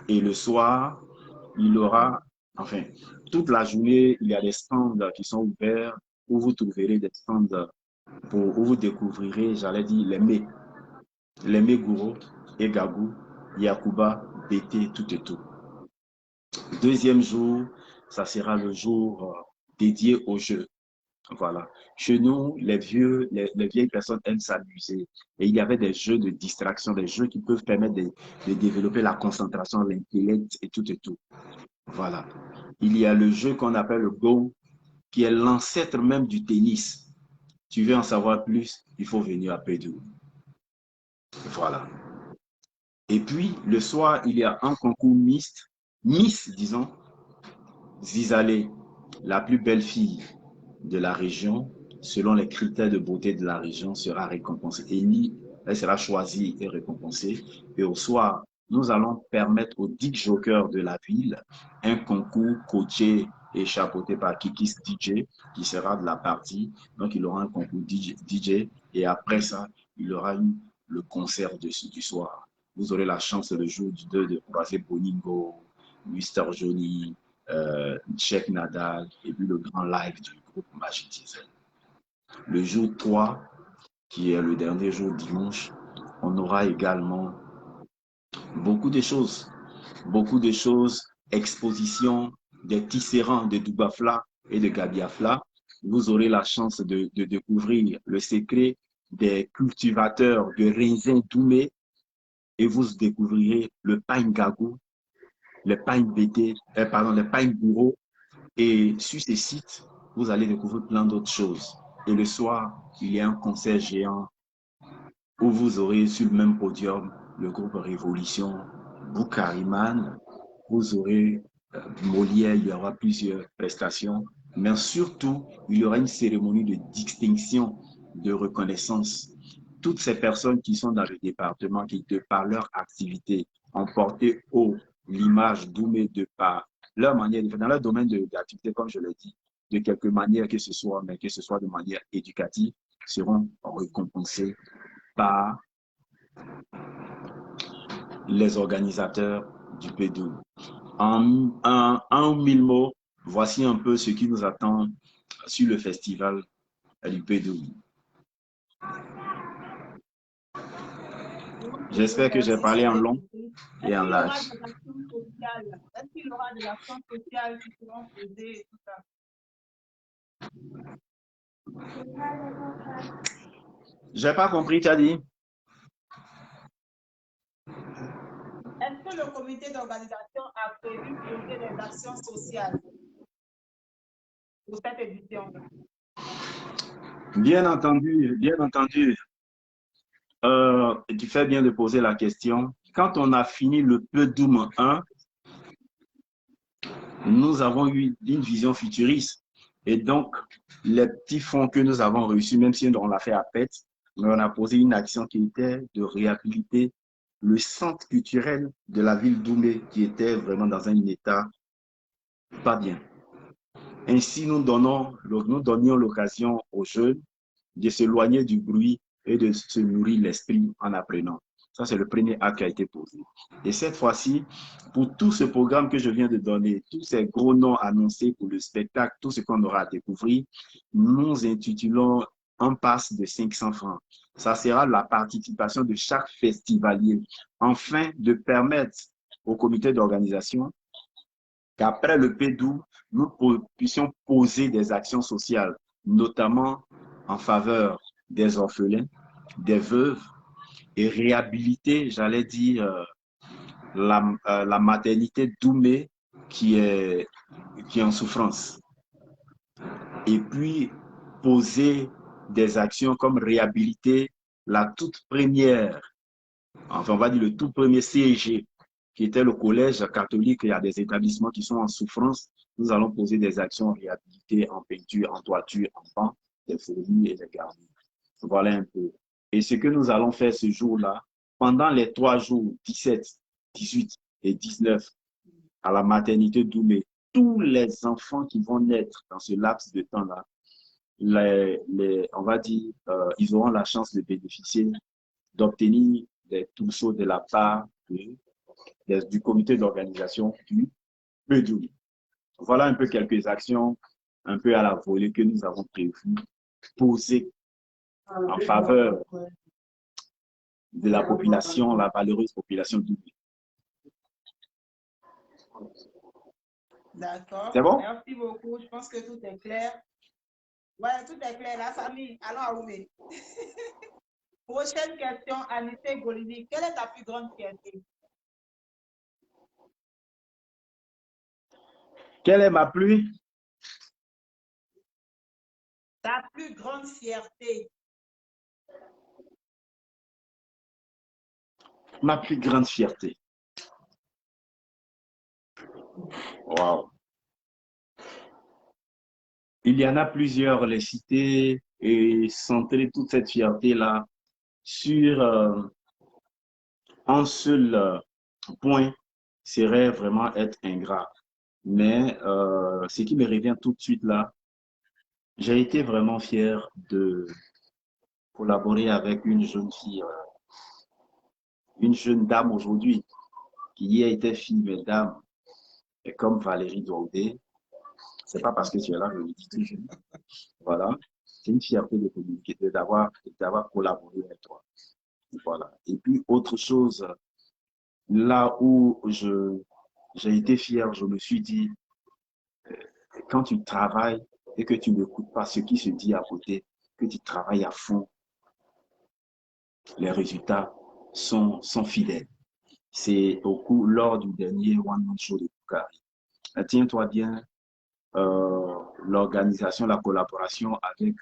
C: Et le soir, il y aura, enfin, toute la journée, il y a des stands qui sont ouverts où vous trouverez des stands où vous découvrirez, j'allais dire, les Mégouro, Egagou, Yakuba, Bété, tout et tout. Deuxième jour, ça sera le jour dédié aux jeux. Voilà. Chez nous, les vieilles personnes aiment s'amuser. Et il y avait des jeux de distraction, des jeux qui peuvent permettre de développer la concentration, l'intellect et tout et tout. Voilà. Il y a le jeu qu'on appelle le Go, qui est l'ancêtre même du tennis. Tu veux en savoir plus, il faut venir à Pédou. Voilà. Et puis, le soir, il y a un concours Miss, disons, Zizalé, la plus belle fille de la région, selon les critères de beauté de la région, sera récompensée. Elle sera choisie et récompensée. Et au soir, nous allons permettre aux 10 jokers de la ville un concours coaché et chapeauté par Kikis DJ, qui sera de la partie. Donc, il aura un concours DJ et après ça, il aura eu le concert du soir. Vous aurez la chance le jour du 2 de croiser Boningo, Mr. Johnny, Cheikh Nadal et puis le grand live du groupe Magic Diesel. Le jour 3, qui est le dernier jour dimanche, on aura également beaucoup de choses, exposition des tisserands de Doubafla et de Gabiafla. Vous aurez la chance de découvrir le secret des cultivateurs de raisins Doumé et vous découvrirez le pain Gagou, les pains BT, les pains bourreaux. Et sur ces sites, vous allez découvrir plein d'autres choses. Et le soir, il y a un concert géant où vous aurez sur le même podium le groupe Révolution, Boukariman, vous aurez Molière, il y aura plusieurs prestations, mais surtout, il y aura une cérémonie de distinction, de reconnaissance. toutes ces personnes qui sont dans le département, qui, de par leur activité, ont porté haut l'image d'Oumé de par leur manière de faire, dans leur domaine d'activité, comme je l'ai dit, de quelque manière que ce soit, mais que ce soit de manière éducative, seront récompensés par les organisateurs du P12. En 1000 mots, voici un peu ce qui nous attend sur le festival du P12. J'espère que j'ai parlé en long et en large.
B: Est-ce qu'il y aura de l'action sociale qui seront posées et tout ça?
C: J'ai pas compris, tu as dit?
B: Est-ce que le comité d'organisation a prévu poser des actions sociales pour cette édition?
C: Bien entendu, bien entendu. Tu fais bien de poser la question. Quand on a fini le P12 1, nous avons eu une vision futuriste. Et donc, les petits fonds que nous avons reçus, même si on l'a fait à PET, mais on a posé une action qui était de réhabiliter le centre culturel de la ville d'Oumé, qui était vraiment dans un état pas bien. Ainsi, nous donnions l'occasion aux jeunes de s'éloigner du bruit et de se nourrir l'esprit en apprenant. Ça, c'est le premier acte qui a été posé. Et cette fois-ci, pour tout ce programme que je viens de donner, tous ces gros noms annoncés pour le spectacle, tout ce qu'on aura à découvrir, nous intitulons un pass de 500 francs. Ça sera la participation de chaque festivalier, afin de permettre au comité d'organisation qu'après le P12, nous puissions poser des actions sociales, notamment en faveur des orphelins, des veuves, et réhabiliter, j'allais dire, la maternité d'Oumé qui est en souffrance. Et puis, poser des actions comme réhabiliter la toute première, enfin, on va dire le tout premier CEG, qui était le collège catholique. Il y a des établissements qui sont en souffrance. Nous allons poser des actions réhabilitées en peinture, en toiture, en banc, des fourmis et des garnis. Voilà un peu. Et ce que nous allons faire ce jour-là, pendant les 3 jours, 17, 18 et 19, à la maternité d'Oumé, tous les enfants qui vont naître dans ce laps de temps-là, on va dire, ils auront la chance de bénéficier, d'obtenir des trousseaux de la part du comité d'organisation du P12. Voilà un peu quelques actions, un peu à la volée que nous avons prévues, posées en faveur de la population, la valeureuse population d'Oumé.
B: D'accord.
C: C'est bon?
B: Merci beaucoup. Je pense que tout est clair. Ouais, tout est clair. La famille, allons à Oumé. Prochaine question, Anité Golini. Quelle est ta plus grande fierté?
C: Quelle est ma plus?
B: Ta plus grande fierté.
C: Ma plus grande fierté. Wow. Il y en a plusieurs, les citer et centrer toute cette fierté-là sur un seul point serait vraiment être ingrat. Mais ce qui me revient tout de suite là, j'ai été vraiment fier de collaborer avec une jeune fille, une jeune dame aujourd'hui, qui hier était fille, mais dame, et comme Valérie Douaudé. C'est pas parce que tu es là, je le dis toujours. Voilà. C'est une fierté de communiquer, d'avoir collaboré avec toi. Voilà. Et puis, autre chose, là où j'ai été fier, je me suis dit, quand tu travailles et que tu n'écoutes pas ce qui se dit à côté, que tu travailles à fond, les résultats sont fidèles. C'est lors du dernier One Man Show de Bukari. Tiens-toi bien, l'organisation, la collaboration avec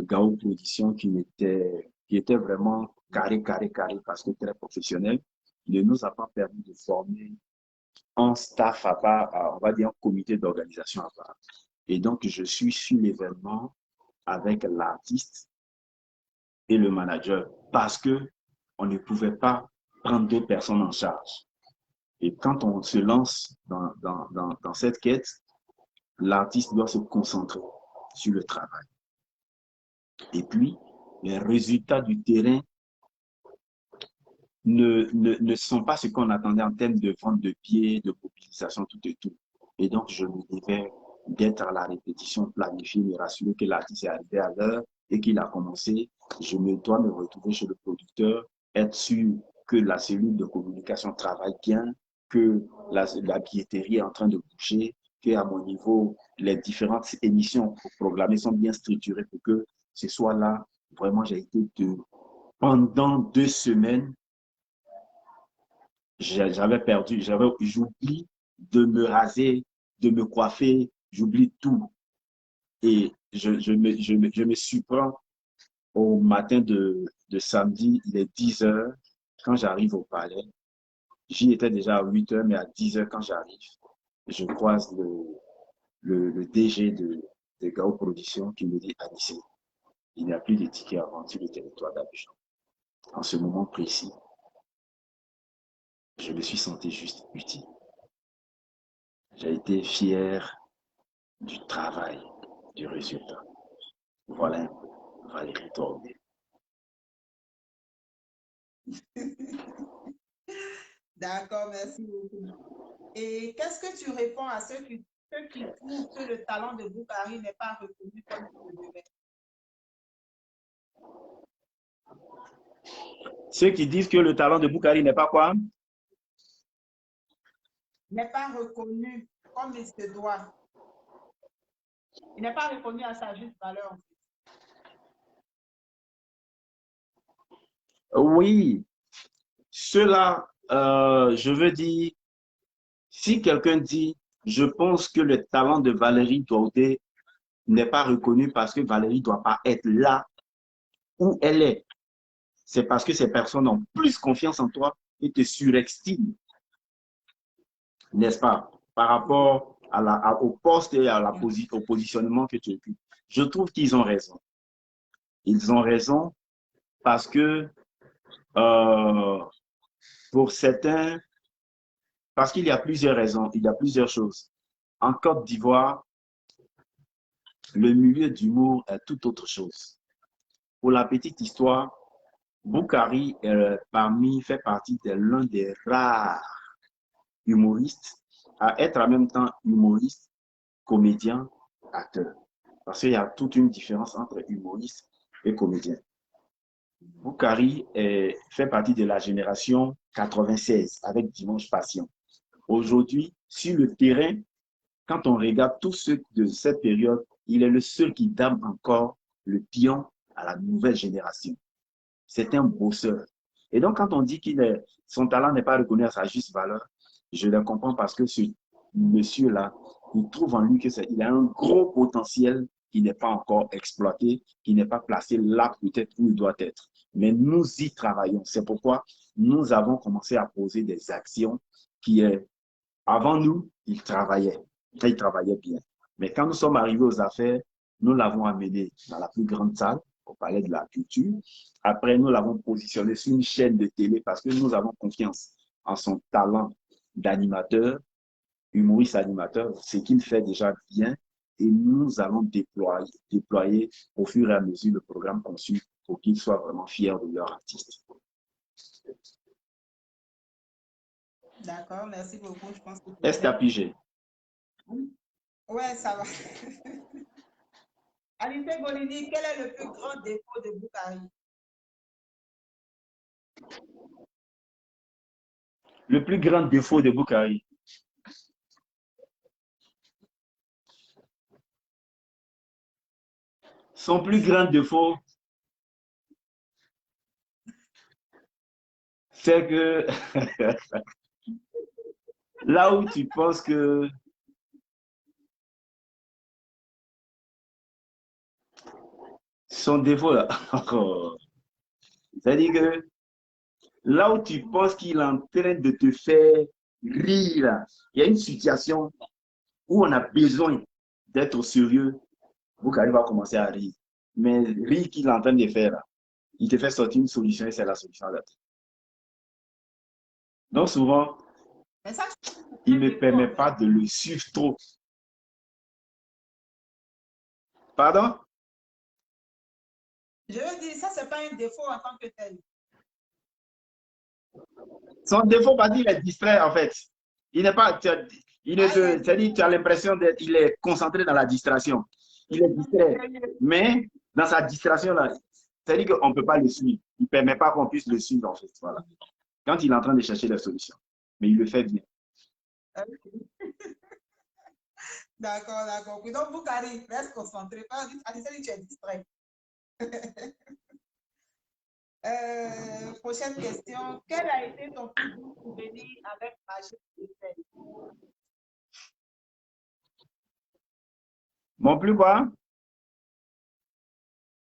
C: Gao Production qui était vraiment carré, parce que très professionnel, ne nous a pas permis de former un staff à part, on va dire un comité d'organisation à part. Et donc, je suis sur l'événement avec l'artiste et le manager parce que on ne pouvait pas prendre d'autres personnes en charge. Et quand on se lance dans cette quête, l'artiste doit se concentrer sur le travail. Et puis, les résultats du terrain ne sont pas ce qu'on attendait en termes de vente de billets, de mobilisation, tout et tout. Et donc, je me devais d'être à la répétition, planifier, me rassurer que l'artiste est arrivé à l'heure et qu'il a commencé. Je me dois me retrouver chez le producteur, être sûr que la cellule de communication travaille bien, que la billetterie est en train de bouger, qu'à mon niveau, les différentes émissions programmées sont bien structurées pour que ce soit là. Vraiment, j'ai été pendant 2 semaines, j'avais perdu, j'oublie de me raser, de me coiffer, j'oublie tout. Et je me surprends au matin de samedi, il est 10 heures, quand j'arrive au palais. J'y étais déjà à 8 heures, mais à 10 heures quand j'arrive, je croise le DG de Gao Production qui me dit, Anissé, il n'y a plus de tickets à vendre sur le territoire d'Abidjan. En ce moment précis, je me suis senti juste utile. J'ai été fier du travail, du résultat. Voilà un peu Valérie Tourné.
B: D'accord, merci beaucoup. Et qu'est-ce que tu réponds à ceux qui trouvent que le talent de Boukari n'est pas reconnu comme il le devait?
C: Ceux qui disent que le talent de Boukari n'est pas quoi?
B: N'est pas reconnu comme il se doit. Il n'est pas reconnu à sa juste valeur, en fait.
C: Oui, cela, je veux dire, si quelqu'un dit, je pense que le talent de Valérie Doudé n'est pas reconnu parce que Valérie ne doit pas être là où elle est, c'est parce que ces personnes ont plus confiance en toi et te surestiment, n'est-ce pas, par rapport au poste et au positionnement que tu occupes. Je trouve qu'ils ont raison. Ils ont raison parce que pour certains, parce qu'il y a plusieurs raisons, il y a plusieurs choses. En Côte d'Ivoire, le milieu d'humour est tout autre chose. Pour la petite histoire, Boukari fait partie de l'un des rares humoristes à être en même temps humoriste, comédien, acteur. Parce qu'il y a toute une différence entre humoriste et comédien. Boukari fait partie de la génération 96 avec Dimanche Passion. Aujourd'hui, sur le terrain, quand on regarde tous ceux de cette période, il est le seul qui dame encore le pion à la nouvelle génération. C'est un bosseur. Et donc, quand on dit son talent n'est pas reconnu à sa juste valeur, je le comprends parce que ce monsieur-là, il trouve en lui qu'il a un gros potentiel qui n'est pas encore exploité, qui n'est pas placé là peut-être où il doit être. Mais nous y travaillons. C'est pourquoi nous avons commencé à poser des actions qui, avant nous, il travaillait bien. Mais quand nous sommes arrivés aux affaires, nous l'avons amené dans la plus grande salle, au Palais de la Culture. Après, nous l'avons positionné sur une chaîne de télé parce que nous avons confiance en son talent d'animateur, humoriste animateur, ce qu'il fait déjà bien. Et nous allons déployer au fur et à mesure le programme conçu pour qu'ils soient vraiment fiers de leur artiste.
B: D'accord, merci beaucoup. Je pense que
C: Est-ce que tu as pigé?
B: Ouais, ça va. Anissé Bolini, quel est le plus grand défaut de Boukari?
C: Le plus grand défaut de Boukari. Son plus grand défaut, c'est que là où tu penses que son défaut, là, c'est-à-dire que là où tu penses qu'il est en train de te faire rire, il y a une situation où on a besoin d'être au sérieux, Boukari va commencer à rire. Mais rire qu'il est en train de faire, là, il te fait sortir une solution et c'est la solution adaptée. Donc souvent,
B: Mais ça,
C: il ne
B: c'est un défaut,
C: permet
B: en
C: pas
B: fait.
C: de le suivre trop. Pardon?
B: Je veux dire, ça, c'est pas un défaut en tant que tel.
C: Son défaut, parce qu'il est distrait, en fait. Il n'est pas, il ne
B: Ah, il
C: te,
B: est
C: c'est-à-dire, tu as l'impression d'être, il est concentré dans la distraction. Il est distrait. Mais dans sa distraction-là, c'est-à-dire qu'on ne peut pas le suivre. Il ne permet pas qu'on puisse le suivre, en fait. Voilà. Quand il est en train de chercher la solution. Mais il le fait bien.
B: d'accord, d'accord. Puis donc, Boukari, reste concentré. Pas Aniseli, tu es distrait. Prochaine question. Quel a été ton plus beau souvenir avec Magic Diesel?
C: Mon plus quoi?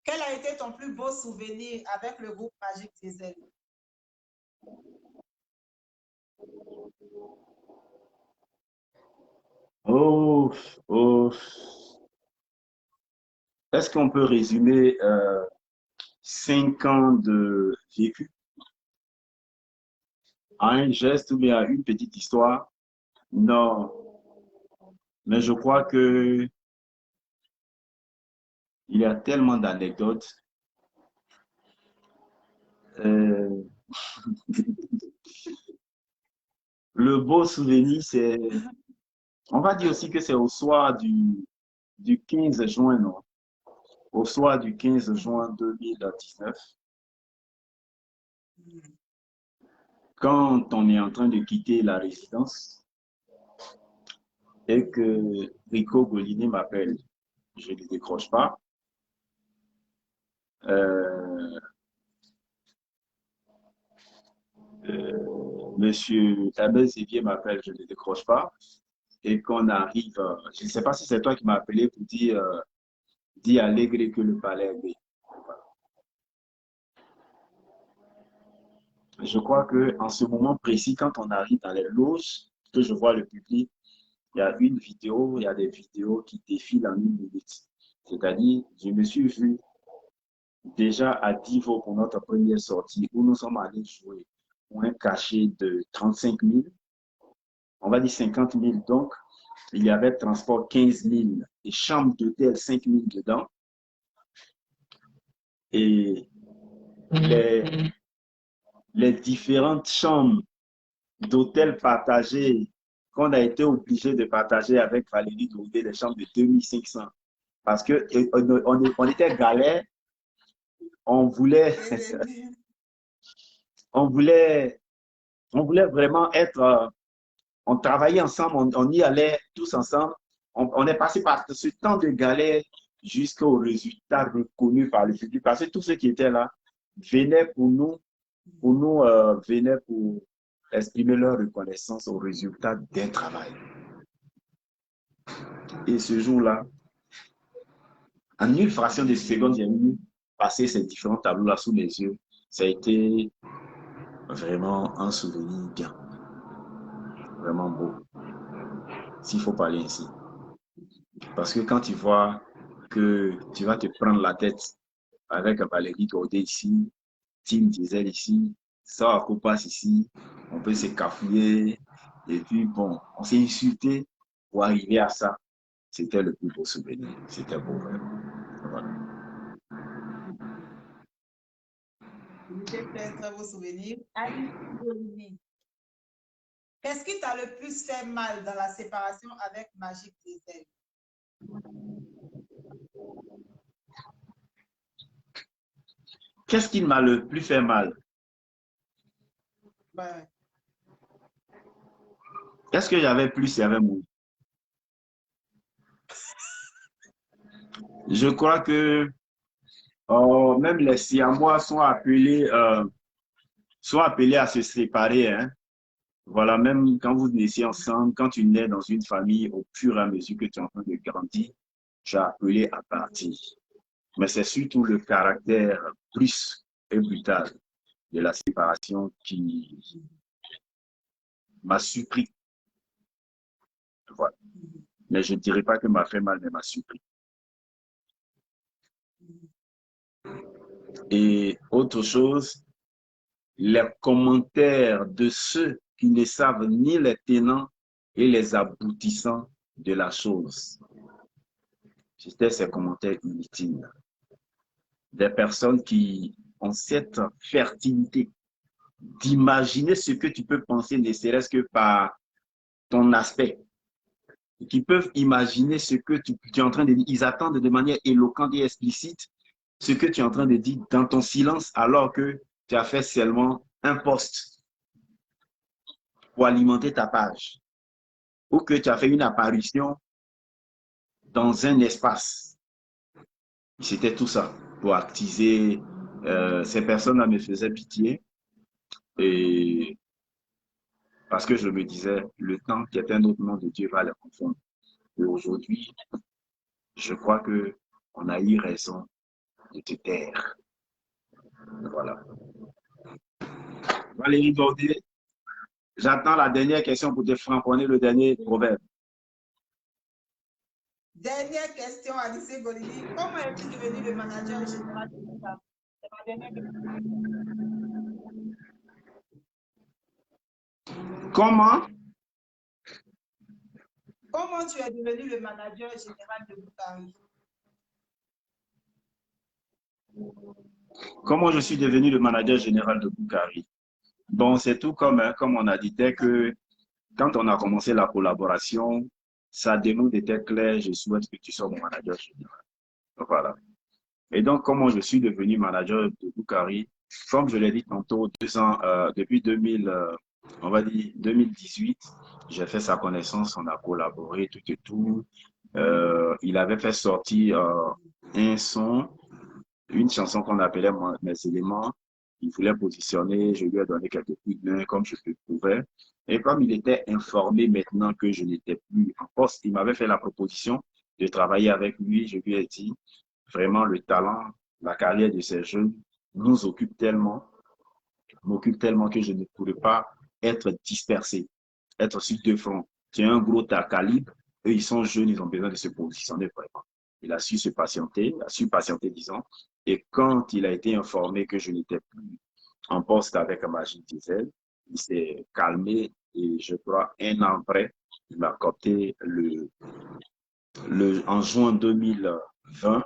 B: Quel a été ton plus beau souvenir avec le groupe Magic Diesel?
C: Oh, oh. Est-ce qu'on peut résumer 5 ans de vécu à un geste ou bien à une petite histoire? Non, mais je crois que il y a tellement d'anecdotes. Euh, le beau souvenir, c'est, on va dire aussi que c'est au soir du 15 juin, non? Au soir du 15 juin 2019, quand on est en train de quitter la résidence et que Rico Golini m'appelle, je ne décroche pas. Euh, Monsieur Abel Sévier m'appelle, je ne décroche pas. Et qu'on arrive, je ne sais pas si c'est toi qui m'as appelé pour dire, dis à Allègre que le palais est bé. Je crois que en ce moment précis, quand on arrive dans les loges, que je vois le public, il y a une vidéo, il y a des vidéos qui défilent en 1 minute. C'est-à-dire, je me suis vu déjà à Divo pour notre première sortie, où nous sommes allés jouer pour un cachet de 35 000, on va dire 50 000. Donc, il y avait transport 15 000 et chambre d'hôtel 5 000 dedans. Et les différentes chambres d'hôtel partagées qu'on a été obligé de partager avec Valérie Doudé, des chambres de 2500. Parce que on était galère, on voulait, on voulait, on voulait vraiment être, on travaillait ensemble, on y allait tous ensemble. On est passé par ce temps de galère jusqu'au résultat reconnu par le public. Parce que tous ceux qui étaient là venaient pour nous venaient pour exprimer leur reconnaissance au résultat d'un travail. Et ce jour-là, en une fraction de seconde, j'ai vu passer ces différents tableaux-là sous mes yeux. Ça a été vraiment un souvenir bien, vraiment beau, s'il faut parler ainsi. Parce que quand tu vois que tu vas te prendre la tête avec Valérie Gaudé ici, Tim Diesel ici, ça passe ici, on peut se cafouiller, et puis bon, on s'est insulté pour arriver à ça. C'était le plus beau souvenir. C'était beau, vraiment. Voilà.
B: C'était un très beau souvenir. Alice Golini, qu'est-ce qui t'a le plus fait mal dans la séparation avec Magic Diesel?
C: Qu'est-ce qui m'a le plus fait mal?
B: Ben,
C: Est-ce que j'avais plus, il y avait moins? Je crois que même les Siamois sont appelés à se séparer. Hein. Voilà, même quand vous naissez ensemble, quand tu nais dans une famille, au fur et à mesure que tu es en train de grandir, tu es appelé à partir. Mais c'est surtout le caractère brusque et brutal de la séparation qui m'a surpris. Voilà. Mais je ne dirais pas que m'a fait mal, mais m'a surpris. Et autre chose, les commentaires de ceux qui ne savent ni les tenants et les aboutissants de la chose. C'était ces commentaires inutiles. Des personnes qui ont cette fertilité d'imaginer ce que tu peux penser, ne serait-ce que par ton aspect, qui peuvent imaginer ce que tu es en train de dire. Ils attendent de manière éloquente et explicite ce que tu es en train de dire dans ton silence, alors que tu as fait seulement un post pour alimenter ta page, ou que tu as fait une apparition dans un espace. C'était tout ça pour attiser. Ces personnes-là me faisaient pitié, et parce que je me disais, le temps qui est un autre nom de Dieu va les confondre. Et aujourd'hui, je crois que on a eu raison de te taire. Voilà. Valérie Gordet, j'attends la dernière question pour te franconner le dernier proverbe.
B: Dernière question, Alice Golini. Comment es-tu devenu le manager général de Bucari? C'est ma dernière question.
C: Comment
B: tu es devenu le manager général de Bucari?
C: Comment je suis devenu le manager général de Bucari? Bon, c'est tout comme on a dit, dès que quand on a commencé la collaboration, sa demande était claire, je souhaite que tu sois mon manager général. Voilà. Et donc, comment je suis devenu manager de Bucari? Comme je l'ai dit tantôt, 2 ans, depuis 2000, on va dire 2018, j'ai fait sa connaissance, on a collaboré, tout et tout. Il avait fait sortir un son, une chanson qu'on appelait Mes éléments. Il voulait positionner, je lui ai donné quelques coups de main comme je le pouvais. Et comme il était informé maintenant que je n'étais plus en poste, il m'avait fait la proposition de travailler avec lui. Je lui ai dit, vraiment, le talent, la carrière de ces jeunes nous occupe tellement, m'occupe tellement que je ne pourrais pas être dispersé, être sur 2 fronts. Tu as un gros calibre, eux, ils sont jeunes, ils ont besoin de se positionner vraiment. Il a su se patienter, disons, et quand il a été informé que je n'étais plus en poste avec Magic Diesel, il s'est calmé et je crois 1 an après, il m'a coopté en juin 2020.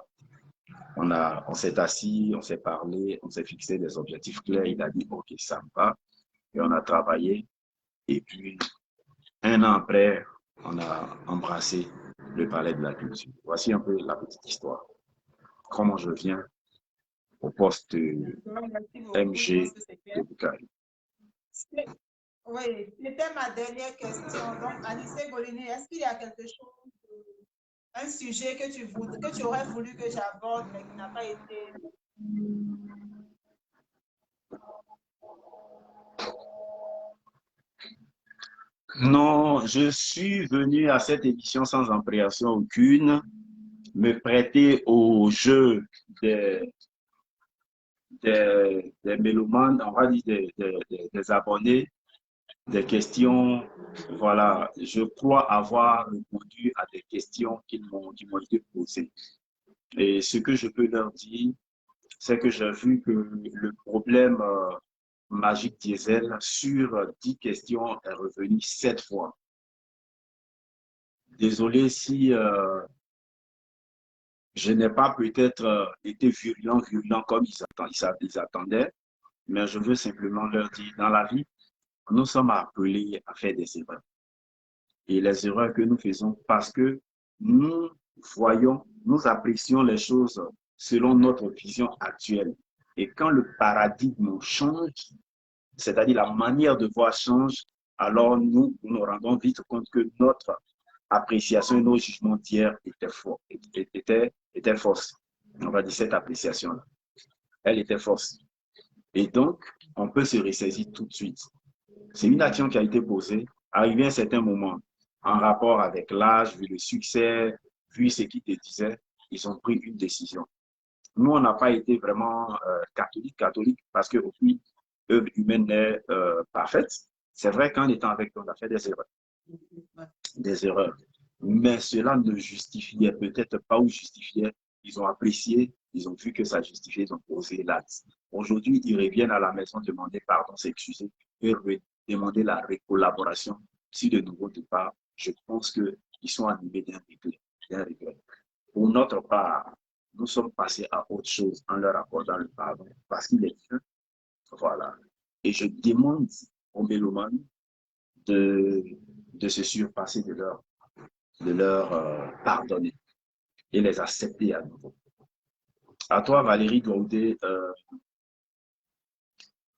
C: On s'est assis, on s'est parlé, on s'est fixé des objectifs clairs. Il a dit, OK, ça me va. Et on a travaillé. Et puis, 1 an après, on a embrassé le palais de la culture. Voici un peu la petite histoire. Comment je viens au poste MG de Bucari.
B: Oui, c'était ma dernière question. Donc, Alice Golini, est-ce qu'il y a quelque chose, un sujet que tu aurais voulu que j'aborde, mais qui n'a pas été...
C: Non, je suis venu à cette édition sans appréhension aucune, me prêter au jeu des mélomanes, on va dire des abonnés, des questions. Voilà, je crois avoir répondu à des questions qui m'ont été posées. Et ce que je peux leur dire, c'est que j'ai vu que le problème Magic Diesel sur 10 questions est revenu 7 fois. Désolé si je n'ai pas peut-être été virulent comme ils attendaient, mais je veux simplement leur dire, dans la vie, nous sommes appelés à faire des erreurs. Et les erreurs que nous faisons parce que nous voyons, nous apprécions les choses selon notre vision actuelle. Et quand le paradigme change, c'est-à-dire la manière de voir change, alors nous nous rendons vite compte que notre appréciation et nos jugements d'hier étaient fausses. On va dire cette appréciation-là. Elle était fausse. Et donc, on peut se ressaisir tout de suite. C'est une action qui a été posée, arrivé à un certain moment, en rapport avec l'âge, vu le succès, vu ce qu'ils te disaient, ils ont pris une décision. Nous, on n'a pas été vraiment catholique, parce qu'aucune œuvre humaine n'est parfaite. C'est vrai qu'en étant avec eux, on a fait des erreurs. Des erreurs. Mais cela ne justifiait peut-être pas ou justifiait. Ils ont apprécié Ils ont vu que ça justifiait, ils ont posé l'acte. Aujourd'hui, ils reviennent à la maison demander pardon, s'excuser et demander la collaboration. Si de nouveau départ, je pense qu'ils sont animés d'un regret. Pour notre part, nous sommes passés à autre chose en leur accordant le pardon parce qu'il est vieux. Voilà. Et je demande aux mélomanes de se surpasser, de leur pardonner et les accepter à nouveau. À toi, Valérie Gaudé,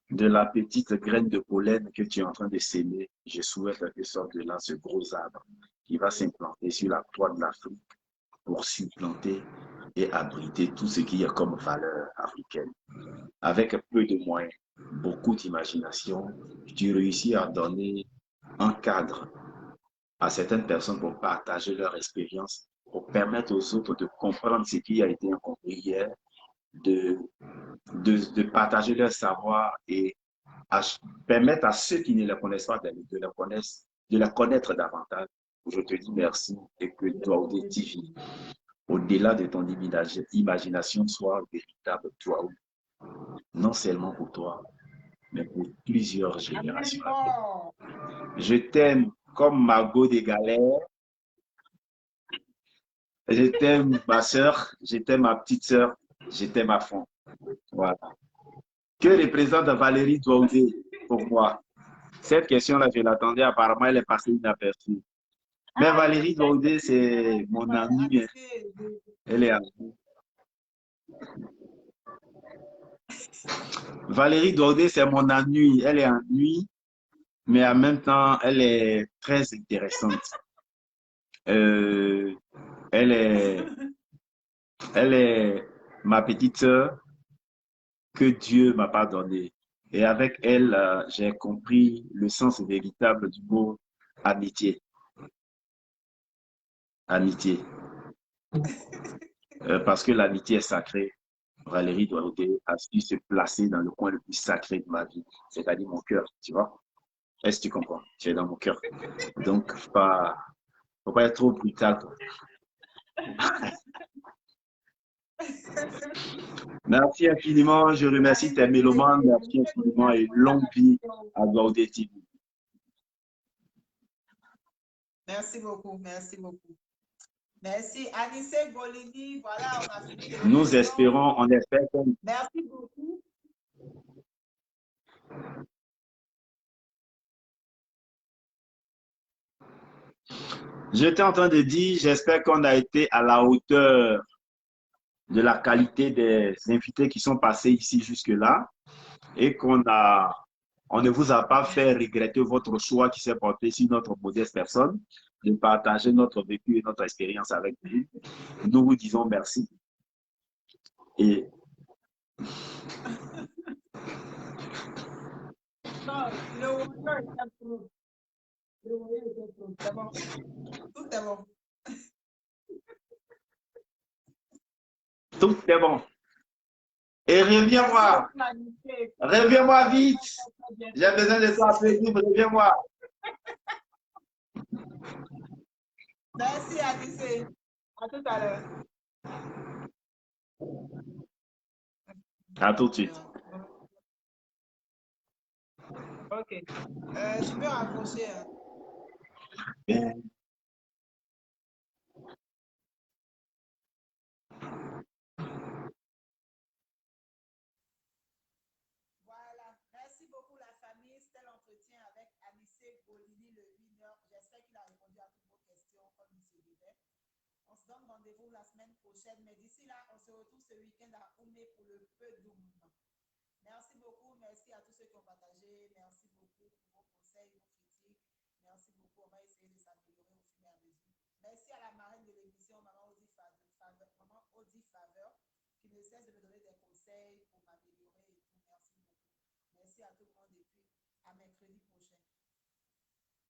C: de la petite graine de pollen que tu es en train de s'aimer, je souhaite que sorte de là ce gros arbre qui va s'implanter sur la toile de l'Afrique pour supplanter et abriter tout ce qu'il y a comme valeur africaine. Avec peu de moyens, beaucoup d'imagination, tu réussis à donner un cadre à certaines personnes pour partager leur expérience, pour permettre aux autres de comprendre ce qui a été incompris hier, de partager leur savoir et permettre à ceux qui ne la connaissent pas de la connaître davantage. Je te dis merci et que toi, TV, au-delà de ton imagination, soit un véritable toi, non seulement pour toi, mais pour plusieurs générations. Je t'aime comme Margot des Galères. Je t'aime ma soeur, je t'aime ma petite soeur, je t'aime à fond. Voilà. Que représente Valérie Douaudé pour moi? Cette question-là, je l'attendais, apparemment, elle est passée inaperçue. Mais Valérie Douaudé, c'est mon amie. Elle est amie. Valérie Douaudé, c'est mon amie. Elle est en nuit, mais en même temps, elle est très intéressante. Euh, elle est ma petite sœur que Dieu m'a pardonné. Et avec elle, j'ai compris le sens véritable du mot amitié. Amitié. Parce que l'amitié est sacrée. Valérie Douaudé a su se placer dans le coin le plus sacré de ma vie, c'est-à-dire mon cœur, tu vois. Est-ce que tu comprends? Tu es dans mon cœur. Donc, faut pas être trop brutal. Merci infiniment. Je remercie tes mélomanes. Merci infiniment et longue vie à Douaudé TV.
B: Merci beaucoup, merci beaucoup. Merci. Anissé Golini, voilà, on a fini.
C: Nous espérons, on espère que...
B: Merci beaucoup.
C: J'étais en train de dire, j'espère qu'on a été à la hauteur de la qualité des invités qui sont passés ici jusque-là et on ne vous a pas fait regretter votre choix qui s'est porté sur notre modeste personne, de partager notre vécu et notre expérience avec vous. Nous vous disons merci. Et
B: non, c'est bon. Tout est bon.
C: Tout est bon. Et reviens-moi. Reviens-moi vite. J'ai besoin de toi après tout. Reviens-moi.
B: Merci, Anissé. À tout à l'heure.
C: À tout de suite.
B: Ok. Je peux raccrocher. Voilà. Merci beaucoup la famille. C'était l'entretien avec Anissé Golini, le winner. J'espère qu'il a répondu à toutes vos questions comme il se devait. On se donne rendez-vous la semaine prochaine. Mais d'ici là, on se retrouve ce week-end à Oumé pour le peu d'Oum. Merci beaucoup. Merci à tous ceux qui ont partagé. Merci beaucoup pour vos conseils, vos critiques. Merci beaucoup. On va essayer de s'améliorer au fur et à mesure. Merci à la marraine de l'émission, Maman Audi Faveur, qui ne cesse de me donner des conseils pour m'améliorer et tout. Merci beaucoup. Merci à tout le monde et puis